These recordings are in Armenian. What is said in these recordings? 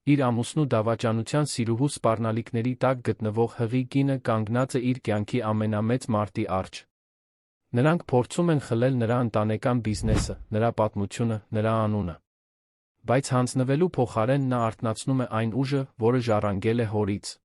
Իր ամուսնու դավաճանության սիրուհու սպառնալիքների տակ գտնվող հղի կինը կանգնած է իր կյանքի ամենամեծ մարտի առջ։ Նրանք փորձում են խլել նրա ընտանեկան բիզնեսը, նրա պատմությունը, նրա անունը։ Բայց հանձնվելու փոխարեն նա արթնացնում է այն ուժը, որը ժառանգել է հորից։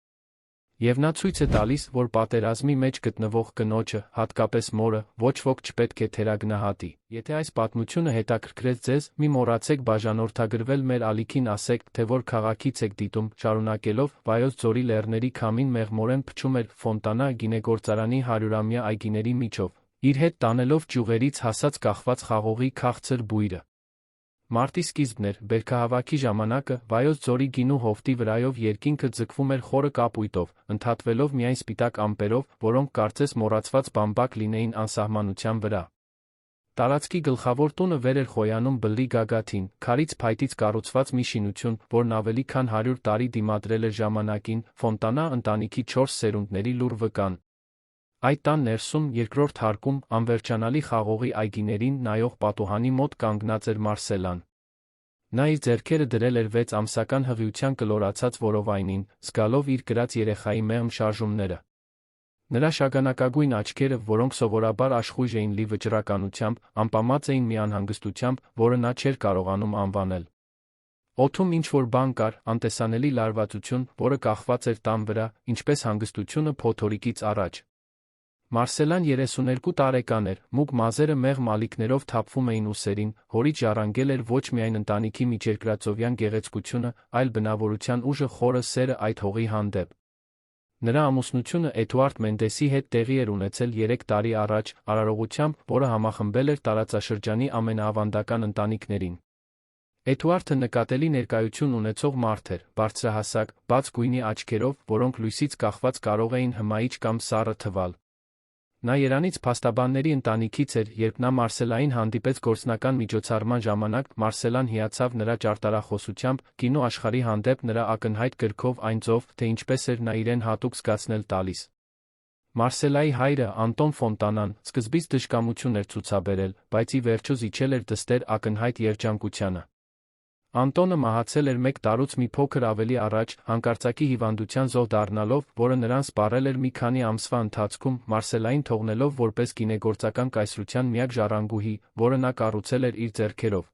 Եվ նա ցույց է տալիս, որ պատերազմի մեջ գտնվող կնոջը, հատկապես մորը, ոչ ոք չպետք է թերագնահատի։ Եթե այս պատմությունը հետաքրքրեց ձեզ, մի մոռացեք բաժանորդագրվել մեր ալիքին, ասեք, թե որ քաղաքից եք դիտում, շարունակելով Վայոց ձորի լեռների քամին մեղմորեն փչում էր Ֆոնտանա գինեգործարանի 100-ամյա այգիների միջով, իր հետ տանելով ճյուղերից հասած կախված խաղողի քաղցր բույրը։ Մարտի սկիզբն էր, բերքահավաքի ժամանակը, Վայոց ձորի գինու հովտի վրայով երկինքը ձգվում էր խորը կապույտով, ընդհատվելով միայն սպիտակ ամպերով, որոնք կարծես մոռացված բամբակ լինեին անսահմանության վրա։ Տարածքի գլխավոր տունը վեր էր խոյանում բլրի գագաթին, քարից փայտից կառուցված մի շինություն, որն ավելի քան 100 տարի դիմադրել էր ժամանակին, Ֆոնտանա ընտանիքի 4 սերունդների լուռ վկան։ Այդ տան ներսում, երկրորդ հարկում, անվերջանալի խաղողի այգիներին նայող պատուհանի մոտ կանգնած էր Մարսելան։ Նա իր ձեռքերը դրել էր 6 ամսական հղիության կլորացած որովայնին, զգալով իր կրած երեխայի մեղմ շարժումները։ Նրա շագանակագույն աչքերը, որոնք սովորաբար աշխույժ էին լի վճռականությամբ, ամպամած էին մի անհանգստությամբ, որը նա չէր կարողանում անվանել։ Օդում ինչ-որ բան կար, անտեսանելի լարվածություն, որը կախված էր տան վրա, ինչպես հանգստությունը փոթորիկից առաջ։ Մարսելան 32 տարեկան էր, մուգ մազերը մեղմ ալիքներով թափվում էին ուսերին, հորից ժառանգել էր ոչ միայն ընտանիքի միջերկրածովյան գեղեցկությունը, այլ բնավորության ուժը, խորը սերը այդ հողի հանդեպ։ Նրա ամուսնությունը Էդուարդ Մենդեսի հետ տեղի էր ունեցել 3 տարի առաջ, արարողությամբ, որը համախմբել էր տարածաշրջանի ամենաավանդական ընտանիքներին։ Էդուարդը նկատելի ներկայություն ունեցող մարդ էր, բարձրահասակ, բաց գույնի աչքերով, որոնք լույսից կախված կարող էին հմայիչ կամ սառը թվալ։ Նա երանից փաստաբանների ընտանիքից էր, երբ նա Մարսելային հանդիպեց գործնական միջոցառման ժամանակ, Մարսելան հիացավ նրա ճարտարախոսությամբ, կինո աշխարհի հանդեպ նրա ակնհայտ գրքով, այն ձով, թե ինչպես էր նա իրեն հատուկ զգացնել տալիս։ Մարսելայի հայրը, Անտոն Ֆոնտանան, սկզբից դժկամություն էր ցուցաբերել, բայց ի վերջո զիջել էր դստեր ակնհայտ երջանկությանը։ Անտոնը մահացել էր 1 տարուց մի փոքր ավելի առաջ, հանկարծակի հիվանդության զոհ դառնալով, որը նրան սպառել էր մի քանի ամսվա ընթացքում, Մարսելային թողնելով որպես գինեգործական կայսրության միակ ժառանգուհի, որը նա կառուցել էր իր ձեռքերով։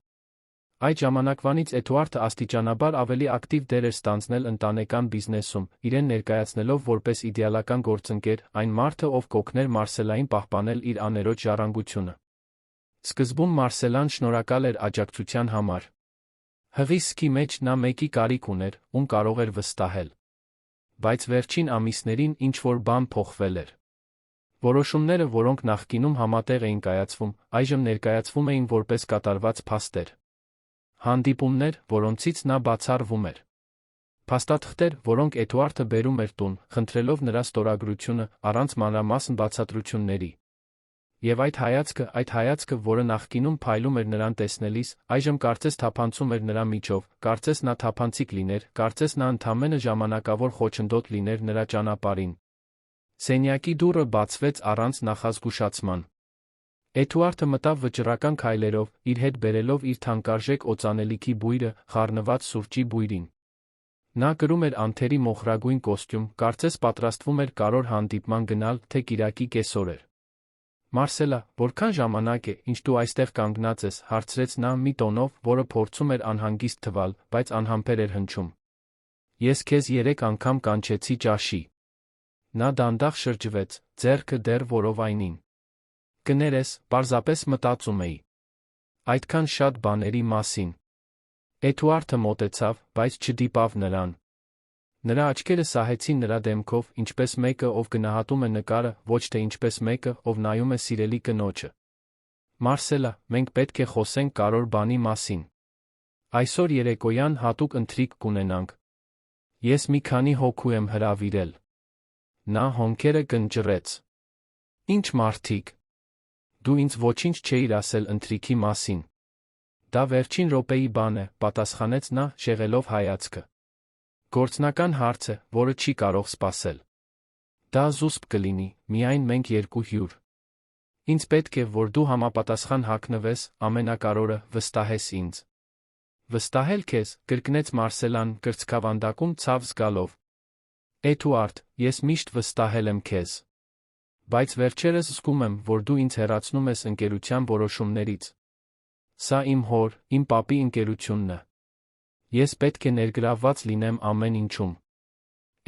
Այդ ժամանակվանից Էդուարդը աստիճանաբար ավելի ակտիվ դեր էր ստանձնել ընտանեկան բիզնեսում, իրեն ներկայացնելով որպես իդեալական գործընկեր, այն մարդը, ով կօգներ Մարսելային պահպանել իր աներոջ ժառանգությունը։ Սկզբում Մարսելան շնորհակալ էր աջակցության համար։ Հղի սկի մեջ նա մեկի կարիք ուներ, ում կարող էր վստահել։ Բայց վերջին ամիսներին ինչ-որ բան փոխվել էր։ Որոշումները, որոնք նախկինում համատեղ էին կայացվում, այժմ ներկայացվում էին որպես կատարված փաստեր։ Հանդիպումներ, որոնցից նա բացառվում էր։ Փաստաթղթեր, որոնք Էդուարդը բերում էր տուն, խնդրելով նրա ստորագրությունը, առանց մանրամասն բացատրությունների։ Եվ այդ հայացքը, որը նախկինում փայլում էր նրան տեսնելիս, այժմ կարծես թափանցում էր նրա միջով, կարծես նա թափանցիկ լիներ, կարծես նա ընդամենը ժամանակավոր խոչընդոտ լիներ նրա ճանապարհին։ Սենյակի դուռը բացվեց առանց նախազգուշացման։ Էդուարդը մտավ վճռական քայլերով, իր հետ բերելով իր թանկարժեք օծանելիքի բույրը, խառնված սուրճի բույրին։ Նա կրում էր անթերի մոխրագույն կոստյում, կարծես պատրաստվում էր կարևոր հանդիպման գնալ, թե կիրակի կեսօր էր։ Մարսելա, որքան ժամանակ է, ինչ դու այստեղ կանգնած ես, հարցրեց նա մի տոնով, որը փորձում էր անհանգիստ թվալ, բայց անհամբեր էր հնչում։ Ես քեզ 3 անգամ կանչեցի ճաշի։ Նա դանդաղ շրջվեց, ձեռքը դեռ որովայնին։ Կներես, պարզապես մտածում էի։ Այդքան շատ բաների մասին։ Էդուարդը մոտեցավ, բայց չդիպավ նրան։ Նրա աչքերը սահեցին նրա դեմքով, ինչպես մեկը, ով գնահատում է նկարը, ոչ թե ինչպես մեկը, ով նայում է սիրելի կնոջը։ Մարսելա, մենք պետք է խոսենք կարևոր բանի մասին։ Այսօր երեկոյան հատուկ ընթրիք կունենանք։ Ես մի քանի հոգու եմ հրավիրել։ Նա հոնքերը կնճռեց։ Ինչ մարդիկ։ Դու ինձ ոչինչ չէիր ասել ընթրիքի մասին։ Դա վերջին րոպեի բան է, պատասխանեց նա, շեղելով հայացքը։ Գործնական հարց է, որը չի կարող սպասել։ Դա զուսպ կլինի, միայն մենք 2 հյուր։ Ինձ պետք է, որ դու համապատասխան հագնվես, ամենակարևորը, վստահես ինձ։ Վստահել քեզ, կրկնեց Մարսելան կրծքավանդակում ցավ զգալով։ Էդուարդ, ես միշտ վստահել եմ քեզ։ Բայց վերջերս զգում եմ, որ դու ինձ հեռացնում ես ընկերության որոշումներից։ Սա իմ հոր, իմ պապի ընկերությունն է։ Ես պետք է ներգրավված լինեմ ամեն ինչում։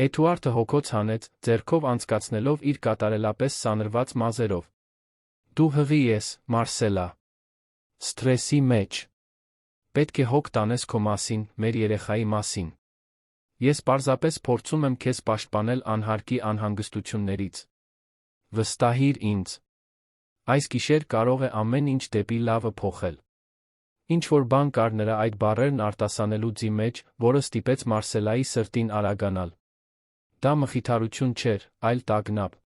Էդուարդը հոգոց հանեց, ձեռքով անցկացնելով իր կատարելապես սանրված մազերով։ Դու հղի ես, Մարսելա։ Սթրեսի մեջ։ Պետք է հոգ տանես քո մասին, մեր երեխայի մասին։ Ես պարզապես փորձում եմ քեզ պաշտպանել անհարկի անհանգստություններից։ Վստահիր ինձ։ Այս գիշեր կարող է ամեն ինչ դեպի լավը փոխել։ Ինչ-որ բան կար նրա այդ բառերն արտասանելու ձի մեջ, որը ստիպեց Մարսելայի սրտին արագանալ։ Դա մխիթարություն չէր, այլ տագնապ։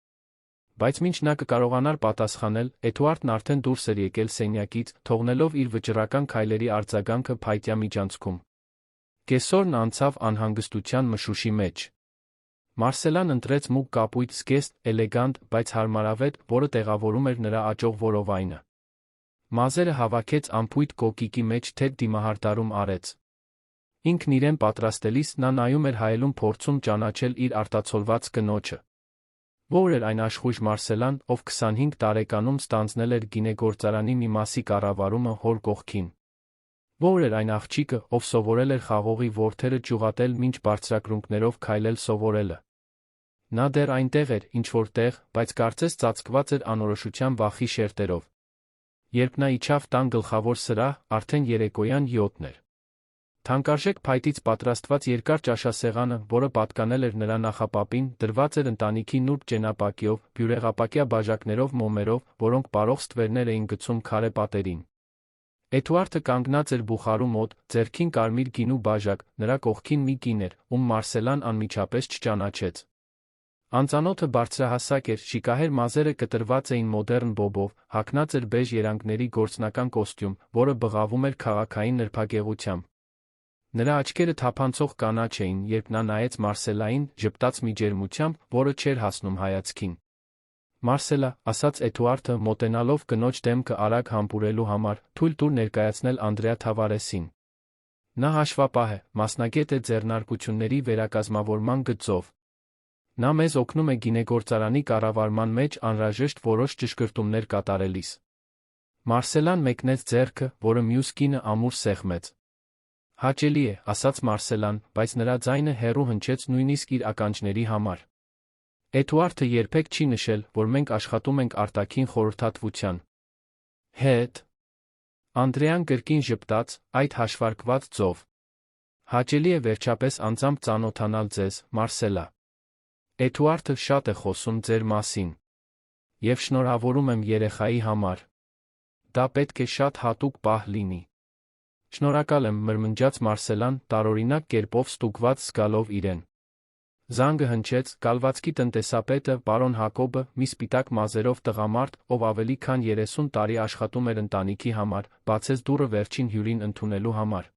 Բայց մինչ նա կկարողանար պատասխանել, Էդուարդն արդեն դուրս էր եկել սենյակից, թողնելով իր վճռական քայլերի արձագանքը փայտյա միջանցքում։ Կեսօրն անցավ անհանգստության մշուշի մեջ։ Մարսելան ընտրեց մուգ կապույտ զգեստ, էլեգանտ, բայց հարմարավետ, որը տեղավորում էր նրա աճող որովայնը։ Մազերը հավաքեց անփույթ կոկիկի մեջ թեթ դիմահարդարում արեց։ Ինքն իրեն պատրաստելիս նա նայում էր հայելուն փորձում ճանաչել իր արտացոլված կնոջը։ Ո՞ր էր այն աշխույժ Մարսելան, ով 25 տարեկանում ստանձնել էր գինեգործարանի մի մասի կառավարումը հոր կողքին։ Ո՞ր էր այն աղջիկը, ով սովորել էր խաղողի որդերը ճյուղատել մինչ բարձրակրունկներով քայլել սովորելը։ Նա դեռ այնտեղ էր, ինչ-որ տեղ, բայց կարծես ծածկված էր անորոշության վախի շերտերով։ Երբ նա իջավ տան գլխավոր սրահ, արդեն երեկոյան 7-ն էր։ Թանկարժեք փայտից պատրաստված երկար ճաշասեղանը, որը պատկանել էր նրա նախապապին, դրված էր ընտանիքի նուրբ ճենապակյով, բյուրեղապակյա բաժակներով մոմերով, որոնք պարող ստվերներ էին գցում քարե պատերին։ Էդուարդը կանգնած էր բուխարու մոտ, ձեռքին կարմիր գինու բաժակ, նրա կողքին մի կին էր, ում Մարսելան անմիջապես չճանաչեց։ Անծանոթը բարձրահասակ էր, շիկահեր մազերը կտրված էին մոդեռն բոբով, հագնած էր բեժ երանգների գործնական կոստյում, որը բղավում էր քաղաքային նրբագեղությամբ։ Նրա աչքերը թափանցող կանաչ էին, երբ նա նայեց Մարսելային, ժպտաց մի ջերմությամբ, որը չէր հասնում հայացքին։ Մարսելա, ասաց Էդուարդը, մոտենալով կնոջ դեմքը արագ համբուրելու համար, թույլ տուր ներկայացնել Անդրեա Թավարեսին։ Նա հաշվապահ է, մասնագետ է ձեռնարկությունների վերակազմավորման գծով։ Նա մեզ օգնում է գինեգործարանի կառավարման մեջ անհրաժեշտ որոշ ճշգրտումներ կատարելիս։ Մարսելան մեկնեց ձեռքը, որը մյուս կինը ամուր սեղմեց։ Հաճելի է, ասաց Մարսելան, բայց նրա ձայնը հեռու հնչեց նույնիսկ իր ականջների համար։ Էդուարդը երբեք չի նշել, որ մենք աշխատում ենք արտաքին խորհրդատվության հետ։ Անդրեան կրկին ժպտաց, այդ հաշվարկված ձով։ Հաճելի է վերջապես անձամբ ծանոթանալ ձեզ, Մարսելա։ Էդուարդը շատ է խոսում ձեր մասին։ Եվ շնորհավորում եմ երեխայի համար։ Դա պետք է շատ հատուկ պահ լինի։ Շնորհակալ եմ, մրմնջաց Մարսելան, տարօրինակ կերպով ստուգված զգալով իրեն։ Զանգը հնչեց, կալվածքի տնտեսապետը, պարոն Հակոբը, մի սպիտակ մազերով տղամարդ, ով ավելի քան 30 տարի աշխատում էր ընտանիքի համար, բացեց դուռը վերջին հյուրին ընդունելու համար։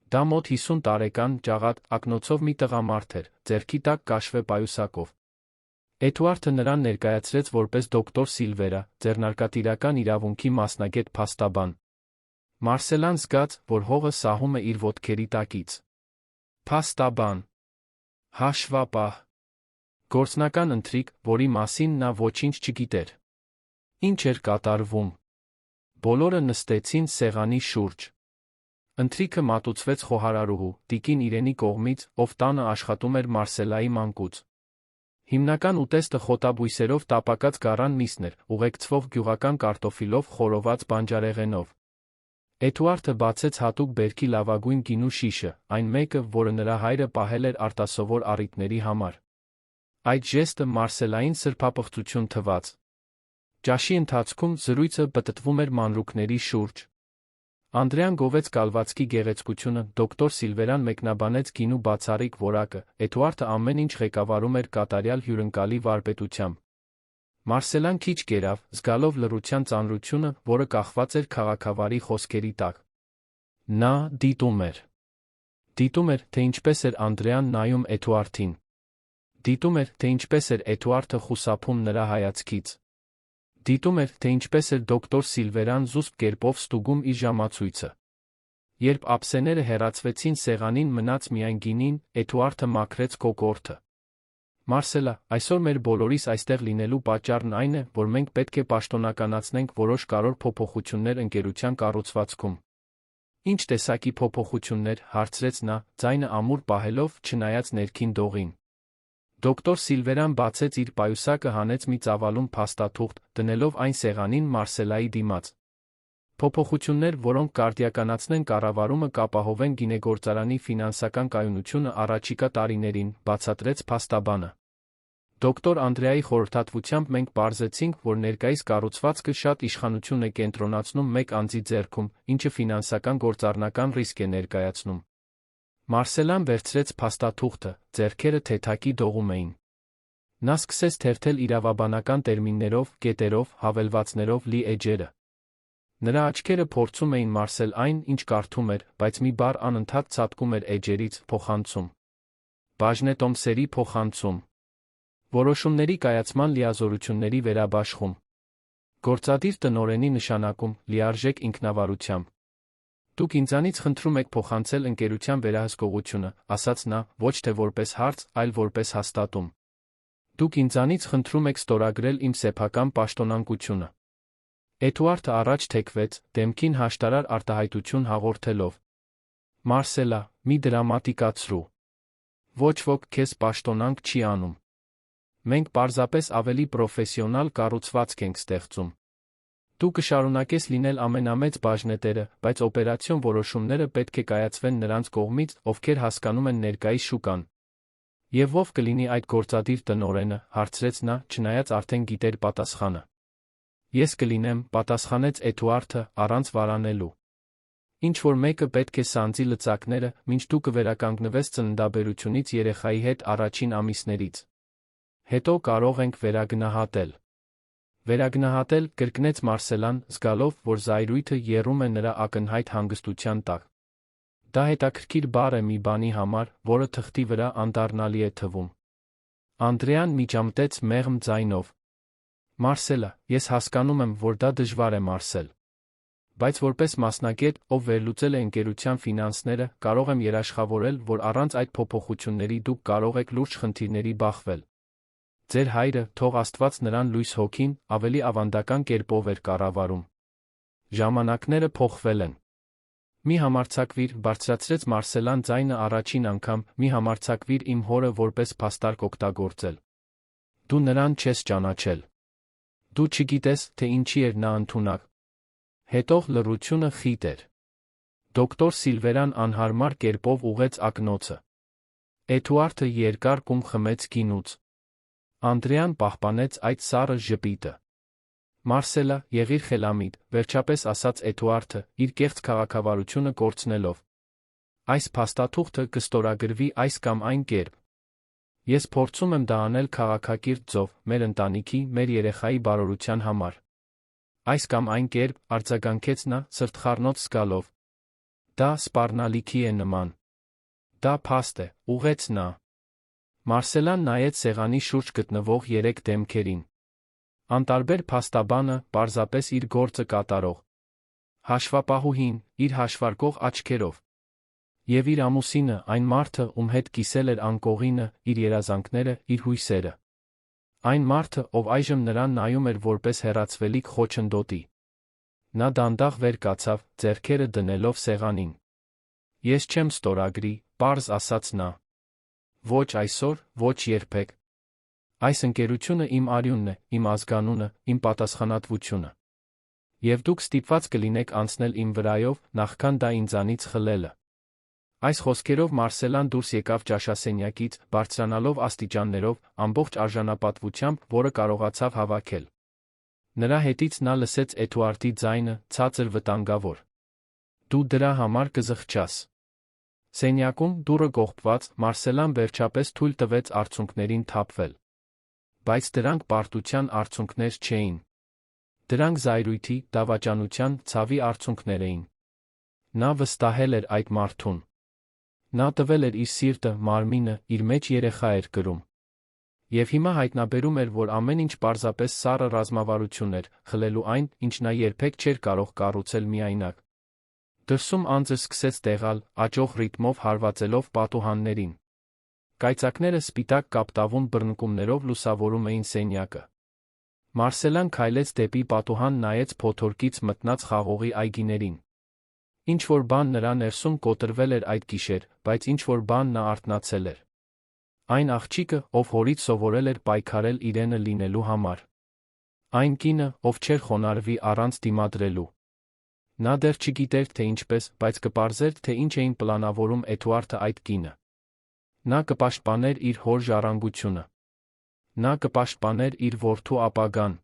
Դա մոտ 50 տարեկան, ջաղատ, ակնոցով մի տղամարդ էր, ձեռքի տակ կաշվե պայուսակով։ Էդուարդը նրան ներկայացրեց որպես դոկտոր Սիլվերա, ձեռնարկատիրական իրավունքի մասնագետ փաստաբան։ Մարսելան զգաց, որ հողը սահում է իր ոտքերի տակից։ Փաստաբան։ Հաշվապահ։ Գործնական ընթրիք, որի մասին նա ոչինչ չգիտեր։ Ինչ էր կատարվում։ Բոլորը նստեցին սեղանի շուրջ։ Ընթրիքը մատուցվեց խոհարարուհու, տիկին Իրենի կողմից, ով տանը աշխատում էր Մարսելայի մանկուց։ Հիմնական ուտեստը խոտաբույսերով տապակած գառան միսն էր, ուղեկցվող գյուղական կարտոֆիլով խորոված բանջարեղենով։ Էդուարդը բացեց հատուկ բերքի լավագույն գինու շիշը, այն մեկը, որը նրա հայրը պահել էր արտասովոր առիթների համար։ Այդ ժեստը Մարսելային սրբապղծություն թվաց։ Ճաշի ընթացքում զրույցը պտտվում էր մանրուքների շուրջ։ Անդրեան գովեց կալվածքի գեղեցկությունը, դոկտոր Սիլվերան մեկնաբանեց գինու բացառիկ որակը, Էդուարդը ամեն ինչ ղեկավարում էր կատարյալ հյուրընկալի վարպետությամբ։ Մարսելան քիչ կերավ, զգալով լռության ծանրությունը, որը կախված էր քաղաքավարի խոսքերի տակ։ Նա դիտում էր։ Դիտում էր, թե ինչպես էր Անդրեան նայում Էդուարդին։ Դիտում էր, թե ինչպես էր Էդուարդը խուսափում նրա հայացքից։ Դիտում էր, թե ինչպես էր դոկտոր Սիլվերան զուսպ կերպով ստուգում իր ժամացույցը։ Երբ ափսեները հեռացվեցին սեղանին մնաց միայն գինին, Էդուարդը մաքրեց կոկորդը։ Մարսելա, այսօր մեր բոլորիս այստեղ լինելու պատճառն այն է, որ մենք պետք է պաշտոնականացնենք որոշ կարևոր փոփոխություններ ընկերության կառուցվածքում։ Ինչ տեսակի փոփոխություններ, հարցրեց նա, ձայնը ամուր պահելով, չնայած ներքին դողին։ Դոկտոր Սիլվերան բացեց իր պայուսակը, հանեց մի ծավալուն փաստաթուղթ, դնելով այն սեղանին Մարսելայի դիմաց։ Փոփոխություններ, որոնք կարդիականացնեն կառավարումը, կապահովեն գինեգործարանի ֆինանսական կայունությունը առաջիկա տարիներին, բացատրեց փաստաբանը։ Դոկտոր Անդրեայի խորհրդատվությամբ մենք պարզեցինք, որ ներկայիս կառուցվածքը շատ իշխանություն է կենտրոնացնում մեկ անձի ձեռքում, ինչը ֆինանսական գործառնական ռիսկ է ներկայացնում։ Մարսելան վերցրեց փաստաթուղթը, ձեռքերը թեթակի դողում էին։ Նա սկսեց թերթել իրավաբանական տերմիններով, կետերով, հավելվածներով լի էջերը։ Նրա աչքերը փորձում էին մարսել այն, ինչ կարդում էր, բայց մի բառ անընդհատ ցատկում էր էջերից՝ փոխանցում։ Բաժնետոմսերի փոխանցում։ Որոշումների կայացման լիազորությունների վերաբաշխում։ Գործադիր տնօրենի նշանակում՝ լիարժեք ինքնավարությամբ։ Դուք ինձանից խնդրում եք փոխանցել ընկերության վերահսկողությունը, ասաց նա, ոչ թե որպես հարց, այլ որպես հաստատում։ Դուք ինձանից խնդրում եք ստորագրել իմ սեփական պաշտոնանկությունը։ Էդուարդը առաջ թեքվեց, դեմքին հաշտարար արտահայտություն հաղորդելով։ Մարսելա, մի դրամատիկացրու։ Ոչ ոք քեզ պաշտոնանկ չի անում։ Մենք պարզապես ավելի պրոֆեսիոնալ կառուցվածք ենք ստեղծում։ Դու կշարունակես լինել ամենամեծ բաժնետերը, բայց օպերացիոն որոշումները պետք է կայացվեն նրանց կողմից, ովքեր հասկանում են ներկայիս շուկան։ Եվ ով կլինի այդ գործադիր տնօրենը, հարցրեց նա, չնայած արդեն գիտեր պատասխանը։ Ես կլինեմ, պատասխանեց Էդուարդը, առանց վարանելու։ Ինչ-որ մեկը պետք է սանձի լծակները, մինչ դու կվերականգնվես ծննդաբերությունից երեխայի հետ առաջին ամիսներից։ Հետո կարող ենք վերագնահատել։ Վերագնահատել, կրկնեց Մարսելան, զգալով, որ զայրույթը եռում է նրա ակնհայտ հանգստության տակ։ Դա հետաքրքիր բառ է մի բանի համար, որը թղթի վրա անդառնալի է թվում։ Անդրեան միջամտեց մեղմ ձայնով։ Մարսելա, ես հասկանում եմ, որ դա դժվար է Մարսել։ Բայց որպես մասնագետ, ով վերլուծել է ընկերության ֆինանսները, կարող եմ երաշխավորել, որ առանց այդ փոփոխությունների դուք կարող եք լուրջ խնդիրների բախվել։ Ձեր հայրը, թող Աստված նրան լույս հոգին, ավելի ավանդական կերպով էր կառավարում։ Ժամանակները փոխվել են։ Մի համարձակվիր, բարձրացրեց Մարսելան ձայնը առաջին անգամ, մի համարձակվիր իմ հորը որպես փաստարկ օգտագործել։ Դու նրան չես ճանաչել։ Դու չգիտես, թե ինչի էր նա ընդունակ։ Հետո լռությունը խիտ էր։ Դոկտոր Սիլվերան անհարմար կերպով ուղեց ակնոցը։ Էդուարդը երկար կում խմեց գինուց։ Անդրեան պահպանեց այդ սառը ժպիտը։ Մարսելա, եղիր խելամիտ, վերջապես ասաց Էդուարդը, իր կեղծ քաղաքավարությունը կորցնելով։ Այս փաստաթուղթը կստորագրվի այս կամ այն կերպ։ Ես փորձում եմ դա անել քաղաքակիրթ ձով, մեր ընտանիքի, մեր երեխայի բարօրության համար։ Այս կամ այն կերպ, արձագանքեց նա, սրտխառնոց զգալով։ Դա սպառնալիքի է նման։ Դա փաստ է, ուղղեց նա։ Մարսելան նայեց սեղանի շուրջ գտնվող երեք դեմքերին։ Անտարբեր փաստաբանը, պարզապես իր գործը կատարող։ Հաշվապահուհին, իր հաշվարկող աչքերով։ Եվ իր ամուսինը, այն մարդը, ում հետ կիսել էր անկողինը, իր երազանքները, իր հույսերը։ Այն մարդը, ով այժմ նրան նայում էր որպես հեռացվելիք խոչընդոտի։ Նա դանդաղ վեր կացավ, ձեռքերը դնելով սեղանին։ Ես չեմ ստորագրի, պարզ ասաց նա։ Ոչ այսօր, ոչ երբեք։ Այս ընկերությունը իմ արյունն է, իմ ազգանունը, իմ պատասխանատվությունը։ Եվ դուք ստիպված կլինեք անցնել իմ վրայով, նախքան դա ինձանից խլելը։ Այս խոսքերով Մարսելան դուրս եկավ ճաշասենյակից, բարձրանալով աստիճաններով, ամբողջ արժանապատվությամբ, որը կարողացավ հավաքել։ Նրա հետից նա լսեց Էդուարդի ձայնը, ցածր վտանգավոր։ Դու դրա համար կզղջաս։ Սենյակում, դուռը կողպված, Մարսելան վերջապես թույլ տվեց արցունքներին թափվել։ Բայց դրանք պարտության արցունքներ չէին։ Դրանք զայրույթի, դավաճանության, ցավի արցունքներ էին։ Նա վստահել էր այդ մարդուն։ Նա տվել էր իր սիրտը, մարմինը, իր մեջ երեխա էր կրում։ Եվ հիմա հայտնաբերում էր, որ ամեն ինչ պարզապես սառը ռազմավարություն էր, խլելու այն, ինչ նա երբեք չէր կարող կառուցել միայնակ։ Դրսում անձը սկսեց տեղալ, աճող ռիթմով հարվածելով պատուհաններին։ Կայծակները սպիտակ կապտավուն բռնկումներով լուսավորում էին սենյակը։ Մարսելան քայլեց դեպի պատուհան, նայեց փոթորկից մտնած խաղողի այգիներին։ Ինչ-որ բան նրա ներսում կոտրվել էր այդ գիշեր, բայց ինչ-որ բան նա արթնացել էր։ Այն աղջիկը, ով հորից սովորել էր պայքարել իրենը լինելու համար։ Այն կինը, ով չէր խոնարհվի առանց դիմադրելու։ Նա դեռ չգիտեր, թե ինչպես, բայց կպարզեր, թե ինչ էին պլանավորում Էդուարդը այդ կինը։ Նա կպաշտպաներ իր հոր ժառանգությունը։ Նա կպաշտպաներ իր որդու ապագան։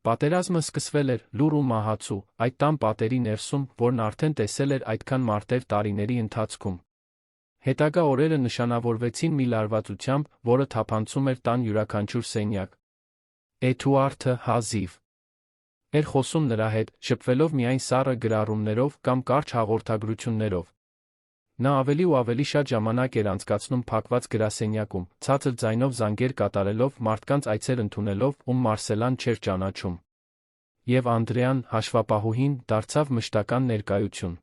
Պատերազմը սկսվել էր լուռ ու մահացու, այդ տան պատերի ներսում, որն արդեն տեսել էր այդքան մարտեր տարիների ընթացքում։ Հետագա օրերը նշանավորվեցին մի լարվածությամբ, որը թափանցում էր տան յուրաքանչյուր սենյակ։ Էդուարդը հազիվ էր խոսում նրա հետ, շփվելով միայն սառը գրառումներով կամ կարճ հաղորդագրություններով։ Նա ավելի ու ավելի շատ ժամանակ էր անցկացնում փակված գրասենյակում, ցածր ձայնով զանգեր կատարելով, մարդկանց այցեր ընդունելով, ում Մարսելան չէր ճանաչում։ Եվ Անդրեան, հաշվապահուհին, դարձավ մշտական ներկայություն։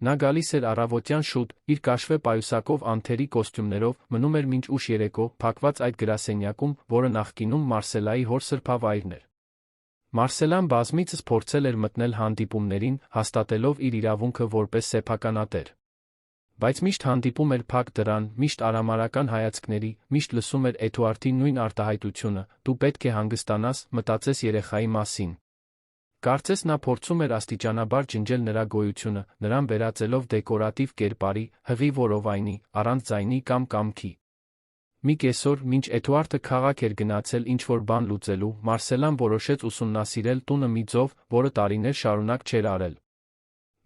Նա գալիս էր առավոտյան շուտ, իր կաշվե պայուսակով անթերի կոստյումներով, մնում էր մինչ ուշ երեկո, փակված այդ գրասենյակում, որը նախկինում Մարսելայի հոր սրբավայրն էր։ Մարսելան բազմիցս փորձել էր մտնել հանդիպումներին, հաստատելով իր իրավունքը որպես սեփականատեր։ Բայց միշտ հանդիպում էր փակ դռան, միշտ արամարական հայացքների, միշտ լսում էր Էդուարդի նույն արտահայտությունը՝ դու պետք է հանգստանաս, մտածես երեխայի մասին։ Կարծես նա փորձում էր աստիճանաբար ջնջել նրա գոյությունը, նրան վերածելով դեկորատիվ կերպարի, հղի որովայնի, առանց ձայնի կամ կամքի։ Մի կեսօր, մինչ Էդուարդը քաղաք էր գնացել ինչ-որ բան լուծելու, Մարսելան որոշեց ուսումնասիրել տունը մի ձով, որը տարիներ շարունակ չէր արել։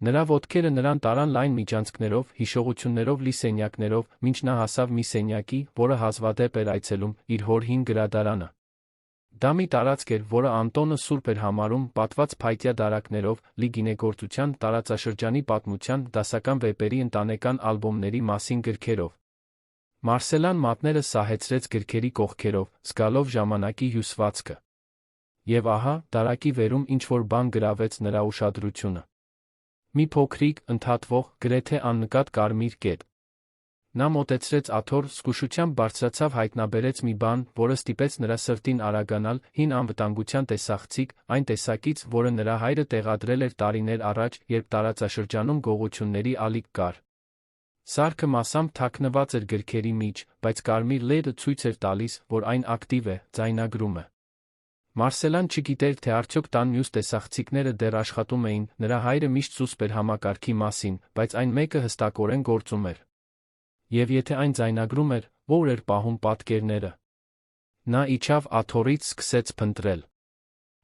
Նրա ոտքերը նրան տարան լայն միջանցքներով, հիշողություններով լի սենյակներով, մինչ նա հասավ մի սենյակի, որը հազվադեպ էր այցելում, իր հոր հին գրադարանը։ Դա մի տարածք էր, որը Անտոնը սուրբ էր համարում, պատված փայտյա դարակներով, լի գինեգործության, տարածաշրջանի պատմության, դասական վեպերի, ընտանեկան ալբոմների մասին գրքերով։ Մարսելան մատները սահեցրեց գրքերի կողքերով, զգալով ժամանակի հյուսվածքը։ Եվ ահա, դարակի վերում ինչ-որ բան գրավեց նրա ուշադրությունը։ Մի փոքրիկ, ընդհատվող, գրեթե աննկատ կարմիր կետ։ Նա մոտեցրեց աթոռ, զգուշությամբ բարձրացավ, հայտնաբերեց մի բան, որը ստիպեց նրա սրտին արագանալ, հին անվտանգության տեսախցիկ, այն տեսակից, որը նրա հայրը տեղադրել էր տարիներ առաջ, երբ տարածաշրջանում գողությունների ալիք կար։ Սարքը մասամբ թաքնված էր գրքերի մեջ, բայց կարմիր լեդը ցույց էր տալիս, որ այն ակտիվ է, ձայնագրում է։ Մարսելան չգիտեր, թե արդյոք տան մյուս տեսախցիկները դեռ աշխատում էին, նրա հայրը միշտ զուսպ էր համակարգի մասին, բայց այն մեկը հստակորեն գործում էր։ Եվ եթե այն ձայնագրում էր, ո՞ր էր պահում պատկերները։ Նա իջավ աթոռից, սկսեց փնտրել։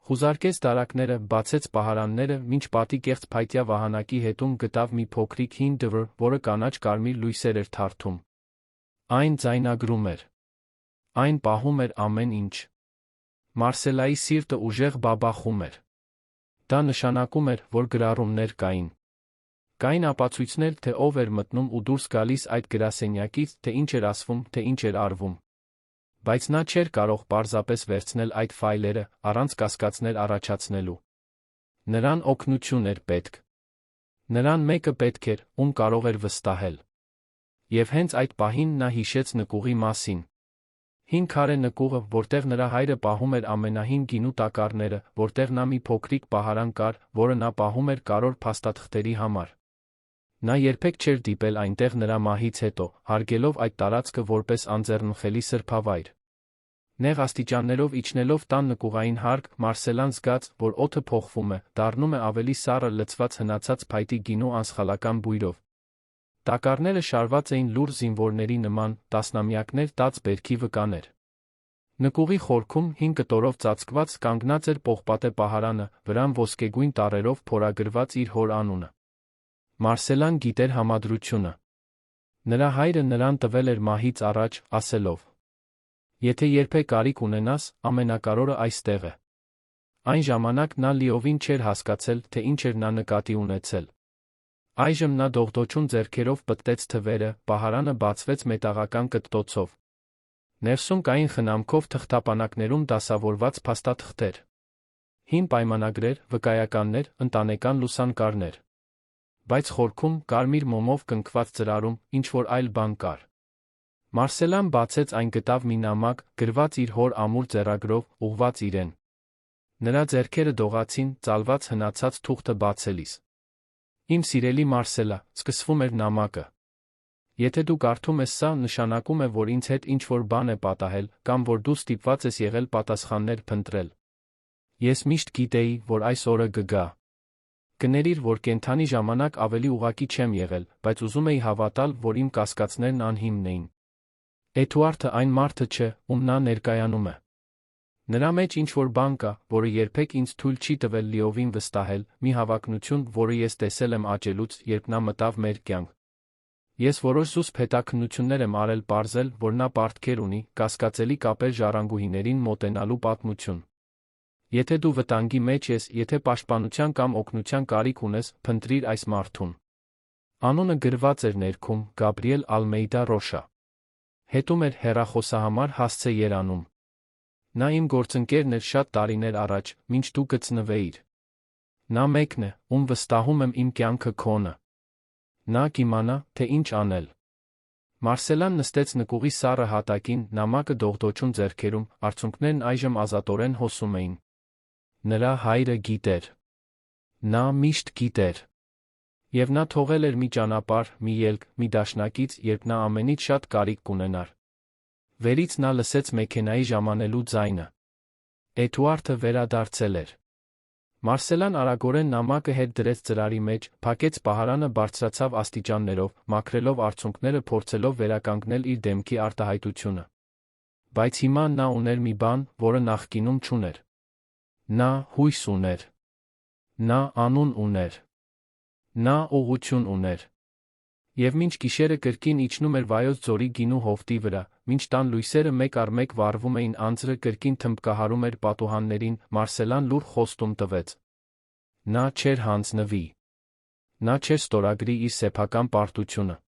Խուզարկեց դարակները, բացեց պահարանները, մինչ պատի կեղծ փայտյա վահանակի հետում գտավ մի փոքրիկ հին դվր, որը կանաչ-կարմիր լույսեր էր թարթում։ Այն ձայնագրում էր։ Այն պահում էր ամեն ինչ։ Մարսելայի սիրտը ուժեղ բաբախում էր։ Դա նշանակում էր, որ գրառումներ կային։ Կային ապացույցներ, թե ով էր մտնում ու դուրս գալիս այդ գրասենյակից, թե ինչ էր ասվում, թե ինչ էր արվում։ Բայց նա չէր կարող պարզապես վերցնել այդ ֆայլերը, առանց կասկածներ առաջացնելու։ Նրան օգնություն էր պետք։ Նրան մեկը պետք էր, ում կարող էր վստահել։ Եվ հենց այդ պահին նա հիշեց նկուղի մասին։ Հին քարե նկուղը, որտեղ նրա հայրը պահում էր ամենահին գինու տակառները, որտեղ նա մի փոքրիկ պահարան կար, որը նա պահում էր կարոր փաստաթղթերի համար։ Նա երբեք չէր դիպել այնտեղ նրա մահից հետո, հարգելով այդ տարածքը որպես անձեռնխելի սրբավայր։ Նեղ աստիճաններով իջնելով տան նկուղային հարկ, Մարսելան զգաց, որ օդը փոխվում է, դառնում է ավելի սառը, լցված հնացած փայտի գինու անսխալական բույրով։ Տակառները շարված էին լուռ զինվորների նման, տասնամյակներ տաց բերքի վկաներ։ Նկուղի խորքում, հին կտորով ծածկված, կանգնած էր պողպատե պահարանը, վրան ոսկեգույն տառերով փորագրված իր հոր անունը։ Մարսելան գիտեր համադրությունը։ Նրա հայրը նրան տվել էր մահից առաջ, ասելով. Եթե երբեք կարիք ունենաս, ամենակարորը այստեղ է։ Այն ժամանակ նա լիովին չէր հասկացել, թե ինչ էր նա նկատի ունեցել։ Այժմ նա դողդոջուն ձեռքերով պտտեց թվերը, պահարանը բացվեց մետաղական կտտոցով։ Ներսում կային խնամքով թղթապանակներում դասավորված փաստաթղթեր։ Հին պայմանագրեր, վկայականներ, ընտանեկան լուսանկարներ։ Բայց խորքում, կարմիր մոմով կնքված ծրարում, ինչ-որ այլ բան կար։ Մարսելան բացեց այն, գտավ մի նամակ, գրված իր հոր ամուր ձեռագրով, ուղղված իրեն։ Նրա ձեռքերը դողացին, ծալված հնացած թուղթը բացելիս։ Իմ սիրելի Մարսելա, սկսվում էր նամակը։ Եթե դու կարդում ես սա, նշանակում է, որ ինձ հետ ինչ-որ բան է պատահել, կամ որ դու ստիպված ես եղել պատասխաններ փնտրել։ Ես միշտ գիտեի, որ այս օրը կգա։ Կներիր, որ կենդանի ժամանակ ավելի ուղղակի չեմ եղել, բայց ուզում էի հավատալ, որ իմ կասկածներն անհիմն էին։ Էդուարդը այն մարդը չէ, ում նա ներկայանում է։ Նրա մեջ ինչ-որ բան կա, որը երբեք ինձ թույլ չի տվել լիովին վստահել, մի հավակնություն, որը ես տեսել եմ աճելուց, երբ նա մտավ մեր կյանք։ Ես որոշ զուսպ հետաքննություններ եմ արել պարզել, որ նա պարտքեր ունի, կասկածելի կապեր ժառանգուհիներին մոտենալու պատմություն։ Եթե դու վտանգի մեջ ես, եթե պաշտպանության կամ օգնության կարիք ունես, փնտրիր այս մարդուն։ Անունը գրված էր ներքում Գաբրիել Ալմեյդա Ռոշա։ Հետում էր հեռախոսահամար հասցե երանում։ Նա իմ գործընկերն էր շատ տարիներ առաջ, մինչ դու գծնվեիր։ Նա մեկն է, ում վստահում եմ իմ կյանքը քոնը։ Նա կիմանա, թե ինչ անել։ Մարսելան նստեց նկուղի սառը հատակին, նամակը դողդոջուն ձեռքերում, արցունքներն այժմ ազատորեն հոսում էին։ Նրա հայրը գիտեր։ Նա միշտ գիտեր։ Եվ նա թողել էր մի ճանապարհ, մի ելք, մի դաշնակից, երբ նա ամենից շատ կարիք կունենար։ Վերից նա լսեց մեքենայի ժամանելու ձայնը։ Էդուարդը վերադարձել էր։ Մարսելան արագորեն նամակը հետ դրեց ծրարի մեջ, փակեց պահարանը, բարձրացավ աստիճաններով, մաքրելով արցունքները, փորձելով վերականգնել իր դեմքի արտահայտությունը։ Բայց հիմա նա ուներ մի բան, որը նախկինում չուներ։ Նա հույս ուներ։ Նա անուն ուներ։ Նա ուղղություն ուներ։ Եվ մինչ գիշերը կրկին իջնում էր Վայոց ձորի գինու հովտի վրա, մինչ տան լույսերը մեկ առ մեկ վառվում էին, անձրը կրկին թմբկահարում էր պատուհաններին, Մարսելան լուր խոստում տվեց։ Նա չէր հանձնվի։ Նա չէր ստորագրի իր սեփական պարտությունը։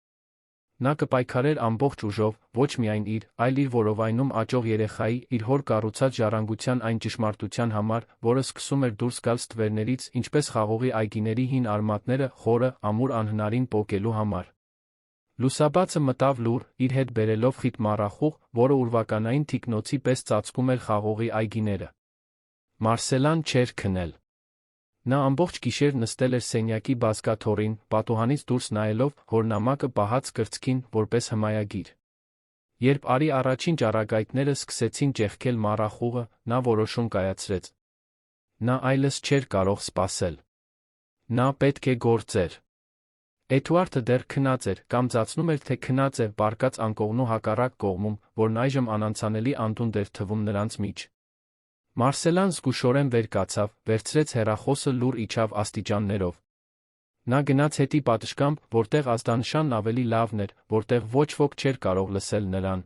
Նա կպայքարեր ամբողջ ուժով, ոչ միայն իր, այլ իր որովայնում աճող երեխայի, իր հոր կառուցած ժառանգության այն ճշմարտության համար, որը սկսում էր դուրս գալ ստվերներից, ինչպես խաղողի այգիների հին արմատները, խորը, ամուր անհնարին պոկելու համար։ Լուսաբացը մտավ լուր, իր հետ բերելով խիտ մառախուղ, որը ուրվականային թիկնոցի պես ծածկում էր խաղողի այգիները։ Մարսելան չէր քնել։ Նա ամբողջ գիշեր նստել էր սենյակի բազկաթոռին, պատուհանից դուրս նայելով, հոր նամակը պահած կրծքին, որպես հմայագիր։ Երբ արի առաջին ճառագայթները սկսեցին ճեղքել մառախուղը, նա որոշում կայացրեց։ Նա այլս չէր կարող սպասել։ Նա պետք է գործեր։ Էդուարդը դեռ քնած էր, կամ ծածնում էր, թե քնած է, բարկած անկողնու հակառակ կողմում, որն այժմ անանցանելի անդունդ էր թվում նրանց միջ։ Մարսելան զգուշորեն վեր կացավ, վերցրեց հեռախոսը, լուր իջավ աստիճաններով։ Նա գնաց հետի պատշգամբ, որտեղ ազդանշանն ավելի լավն էր, որտեղ ոչ ոք չէր կարող լսել նրան։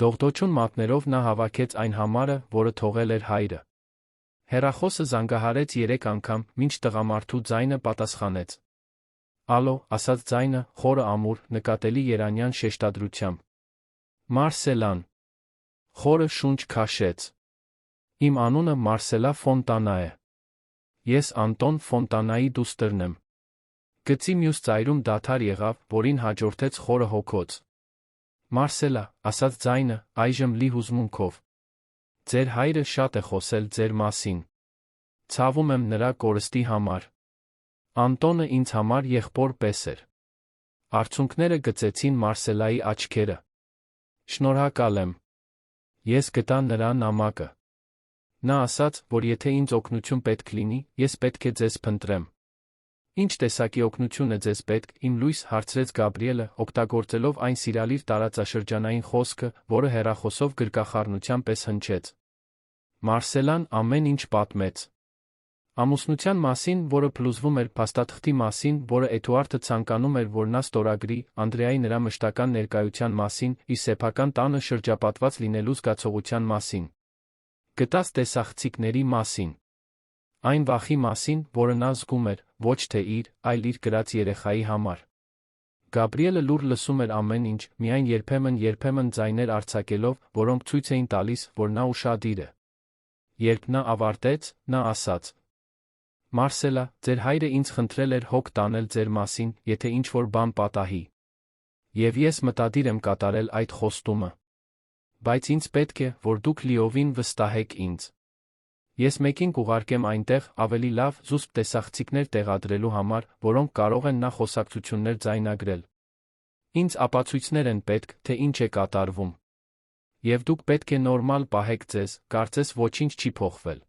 Դողդոջուն մատներով նա հավաքեց այն համարը, որը թողել էր հայրը։ Հեռախոսը զանգահարեց 3 անգամ, մինչ տղամարդու ձայնը պատասխանեց։ Ալո, ասաց ձայնը, խորը ամուր, նկատելի երանյան շեշտադրությամբ։ Մարսելան։ Խորը շունչ քաշեց։ Իմ անունը Մարսելա Ֆոնտանա է։ Ես Անտոն Ֆոնտանայի դուստրն եմ։ Գծի մյուս ծայրում դադար եղավ, որին հաջորդեց խորը հոգոց։ Մարսելա, ասաց ձայնը, այժմ լի հուզմունքով։ Ձեր հայրը շատ է խոսել ձեր մասին։ Ցավում եմ նրա կորստի համար։ Անտոնը ինձ համար եղբոր պես էր։ Արցունքները գծեցին Մարսելայի աչքերը։ Շնորհակալ եմ։ Ես գտա նրա նամակը։ Նա ասաց, որ եթե ինձ օգնություն պետք լինի, ես պետք է ձեզ փնտրեմ։ Ինչ տեսակի օգնություն է ձեզ պետք, իմ լույս, հարցրեց Գաբրիելը, օգտագործելով այն սիրալիր տարածաշրջանային խոսքը, որը հեռախոսով գրկախառնության պես հնչեց։ Մարսելան ամեն ինչ պատմեց։ Ամուսնության մասին, որը փլուզվում էր, փաստաթղթի մասին, որը Էդուարդը ցանկանում էր, որ նա ստորագրի, Անդրեայի նրա մշտական ներկայության մասին, իր սեփական տանը շրջապատված լինելու զգացողության մասին։ Գտած տեսախցիկների մասին։ Այն վախի մասին, որը նա զգում էր, ոչ թե իր, այլ իր գրած երեխայի համար։ Գաբրիելը լուր լսում էր ամեն ինչ, միայն երբեմն ձայներ արձակելով, որոնք ցույց էին տալիս, որ նա ուշադիր է։ Երբ նա ավարտեց, նա ասաց. Մարսելա, ձեր հայրը ինձ խնդրել էր հոգ տանել ձեր մասին, եթե ինչ-որ բան պատահի։ Եվ ես մտադիր եմ կատարել այդ խոստումը։ Բայց ինձ պետք է, որ դուք լիովին վստահեք ինձ։ Ես մեկին կուղարկեմ այնտեղ ավելի լավ զուսպ տեսախցիկներ տեղադրելու համար, որոնք կարող են նա խոսակցություններ ձայնագրել։ Ինձ ապացույցներ են պետք, թե ինչ է կատարվում։ Եվ դուք պետք է նորմալ պահեք ձեզ, կարծես ոչինչ չի փոխվել։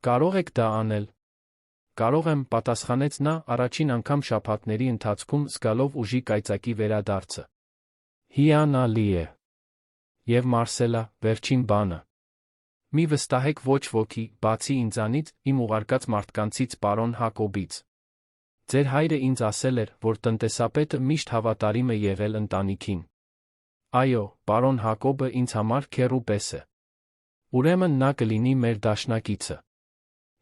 Կարող եք դա անել։ Կարող եմ, պատասխանեց նա, առաջին անգամ շաբաթների ընթացքում զգալով ուժի կայծակի վերադարձը։ Հիանալի է։ Եվ Մարսելա, վերջին բանը։ Մի վստահեք ոչ ոքի, բացի ինձանից, իմ ուղարկած մարդկանցից պարոն Հակոբից։ Ձեր հայրը ինձ ասել էր, որ տնտեսապետը միշտ հավատարիմ է եղել ընտանիքին։ Այո, պարոն Հակոբը ինձ համար քեռու պես է։ Ուրեմն նա կլինի մեր դաշնակիցը։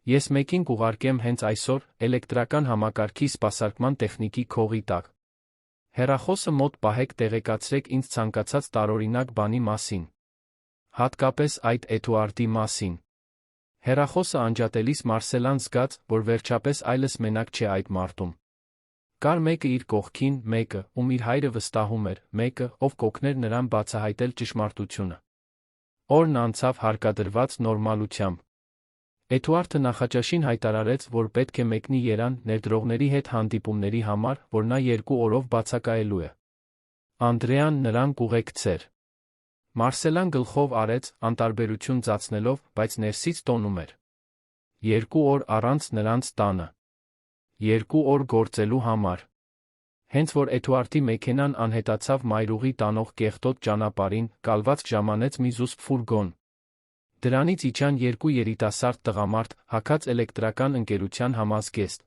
Ես մեկին կուղարկեմ հենց այսօր, էլեկտրական համակարգի սպասարկման տեխնիկի քողի տակ։ Հեռախոսը մոտ պահեք, տեղեկացրեք ինձ ցանկացած տարօրինակ բանի մասին։ Հատկապես այդ Էդուարդի մասին։ Հեռախոսը անջատելիս Մարսելան զգաց, որ վերջապես այլս մենակ չէ այդ մարդում։ Կար մեկը իր կողքին, մեկը, ում իր հայրը վստահում էր, մեկը, ով կօգներ նրան բացահայտել ճշմարտությունը։ Օրն անցավ հարկադրված նորմալությամբ։ Էդուարդը նախաճաշին հայտարարեց, որ պետք է մեկնի Երան ներդրողների հետ հանդիպումների համար, որ նա 2 օրով բացակայելու է։ Անդրեան նրան կուղեկցեր։ Մարսելան գլխով արեց, անտարբերություն ծածնելով, բայց ներսից տոնում էր։ 2 օր առանց նրանց տանը։ 2 օր գործելու համար։ Հենց որ Էդուարդի մեքենան անհետացավ մայրուղի տանող կեղտոտ ճանապարհին, կալվածք ժամանեց մի զուսպ ֆուրգոն։ Դրանից իջան 2 երիտասարդ տղամարդ, հագած էլեկտրական ընկերության համազգեստ։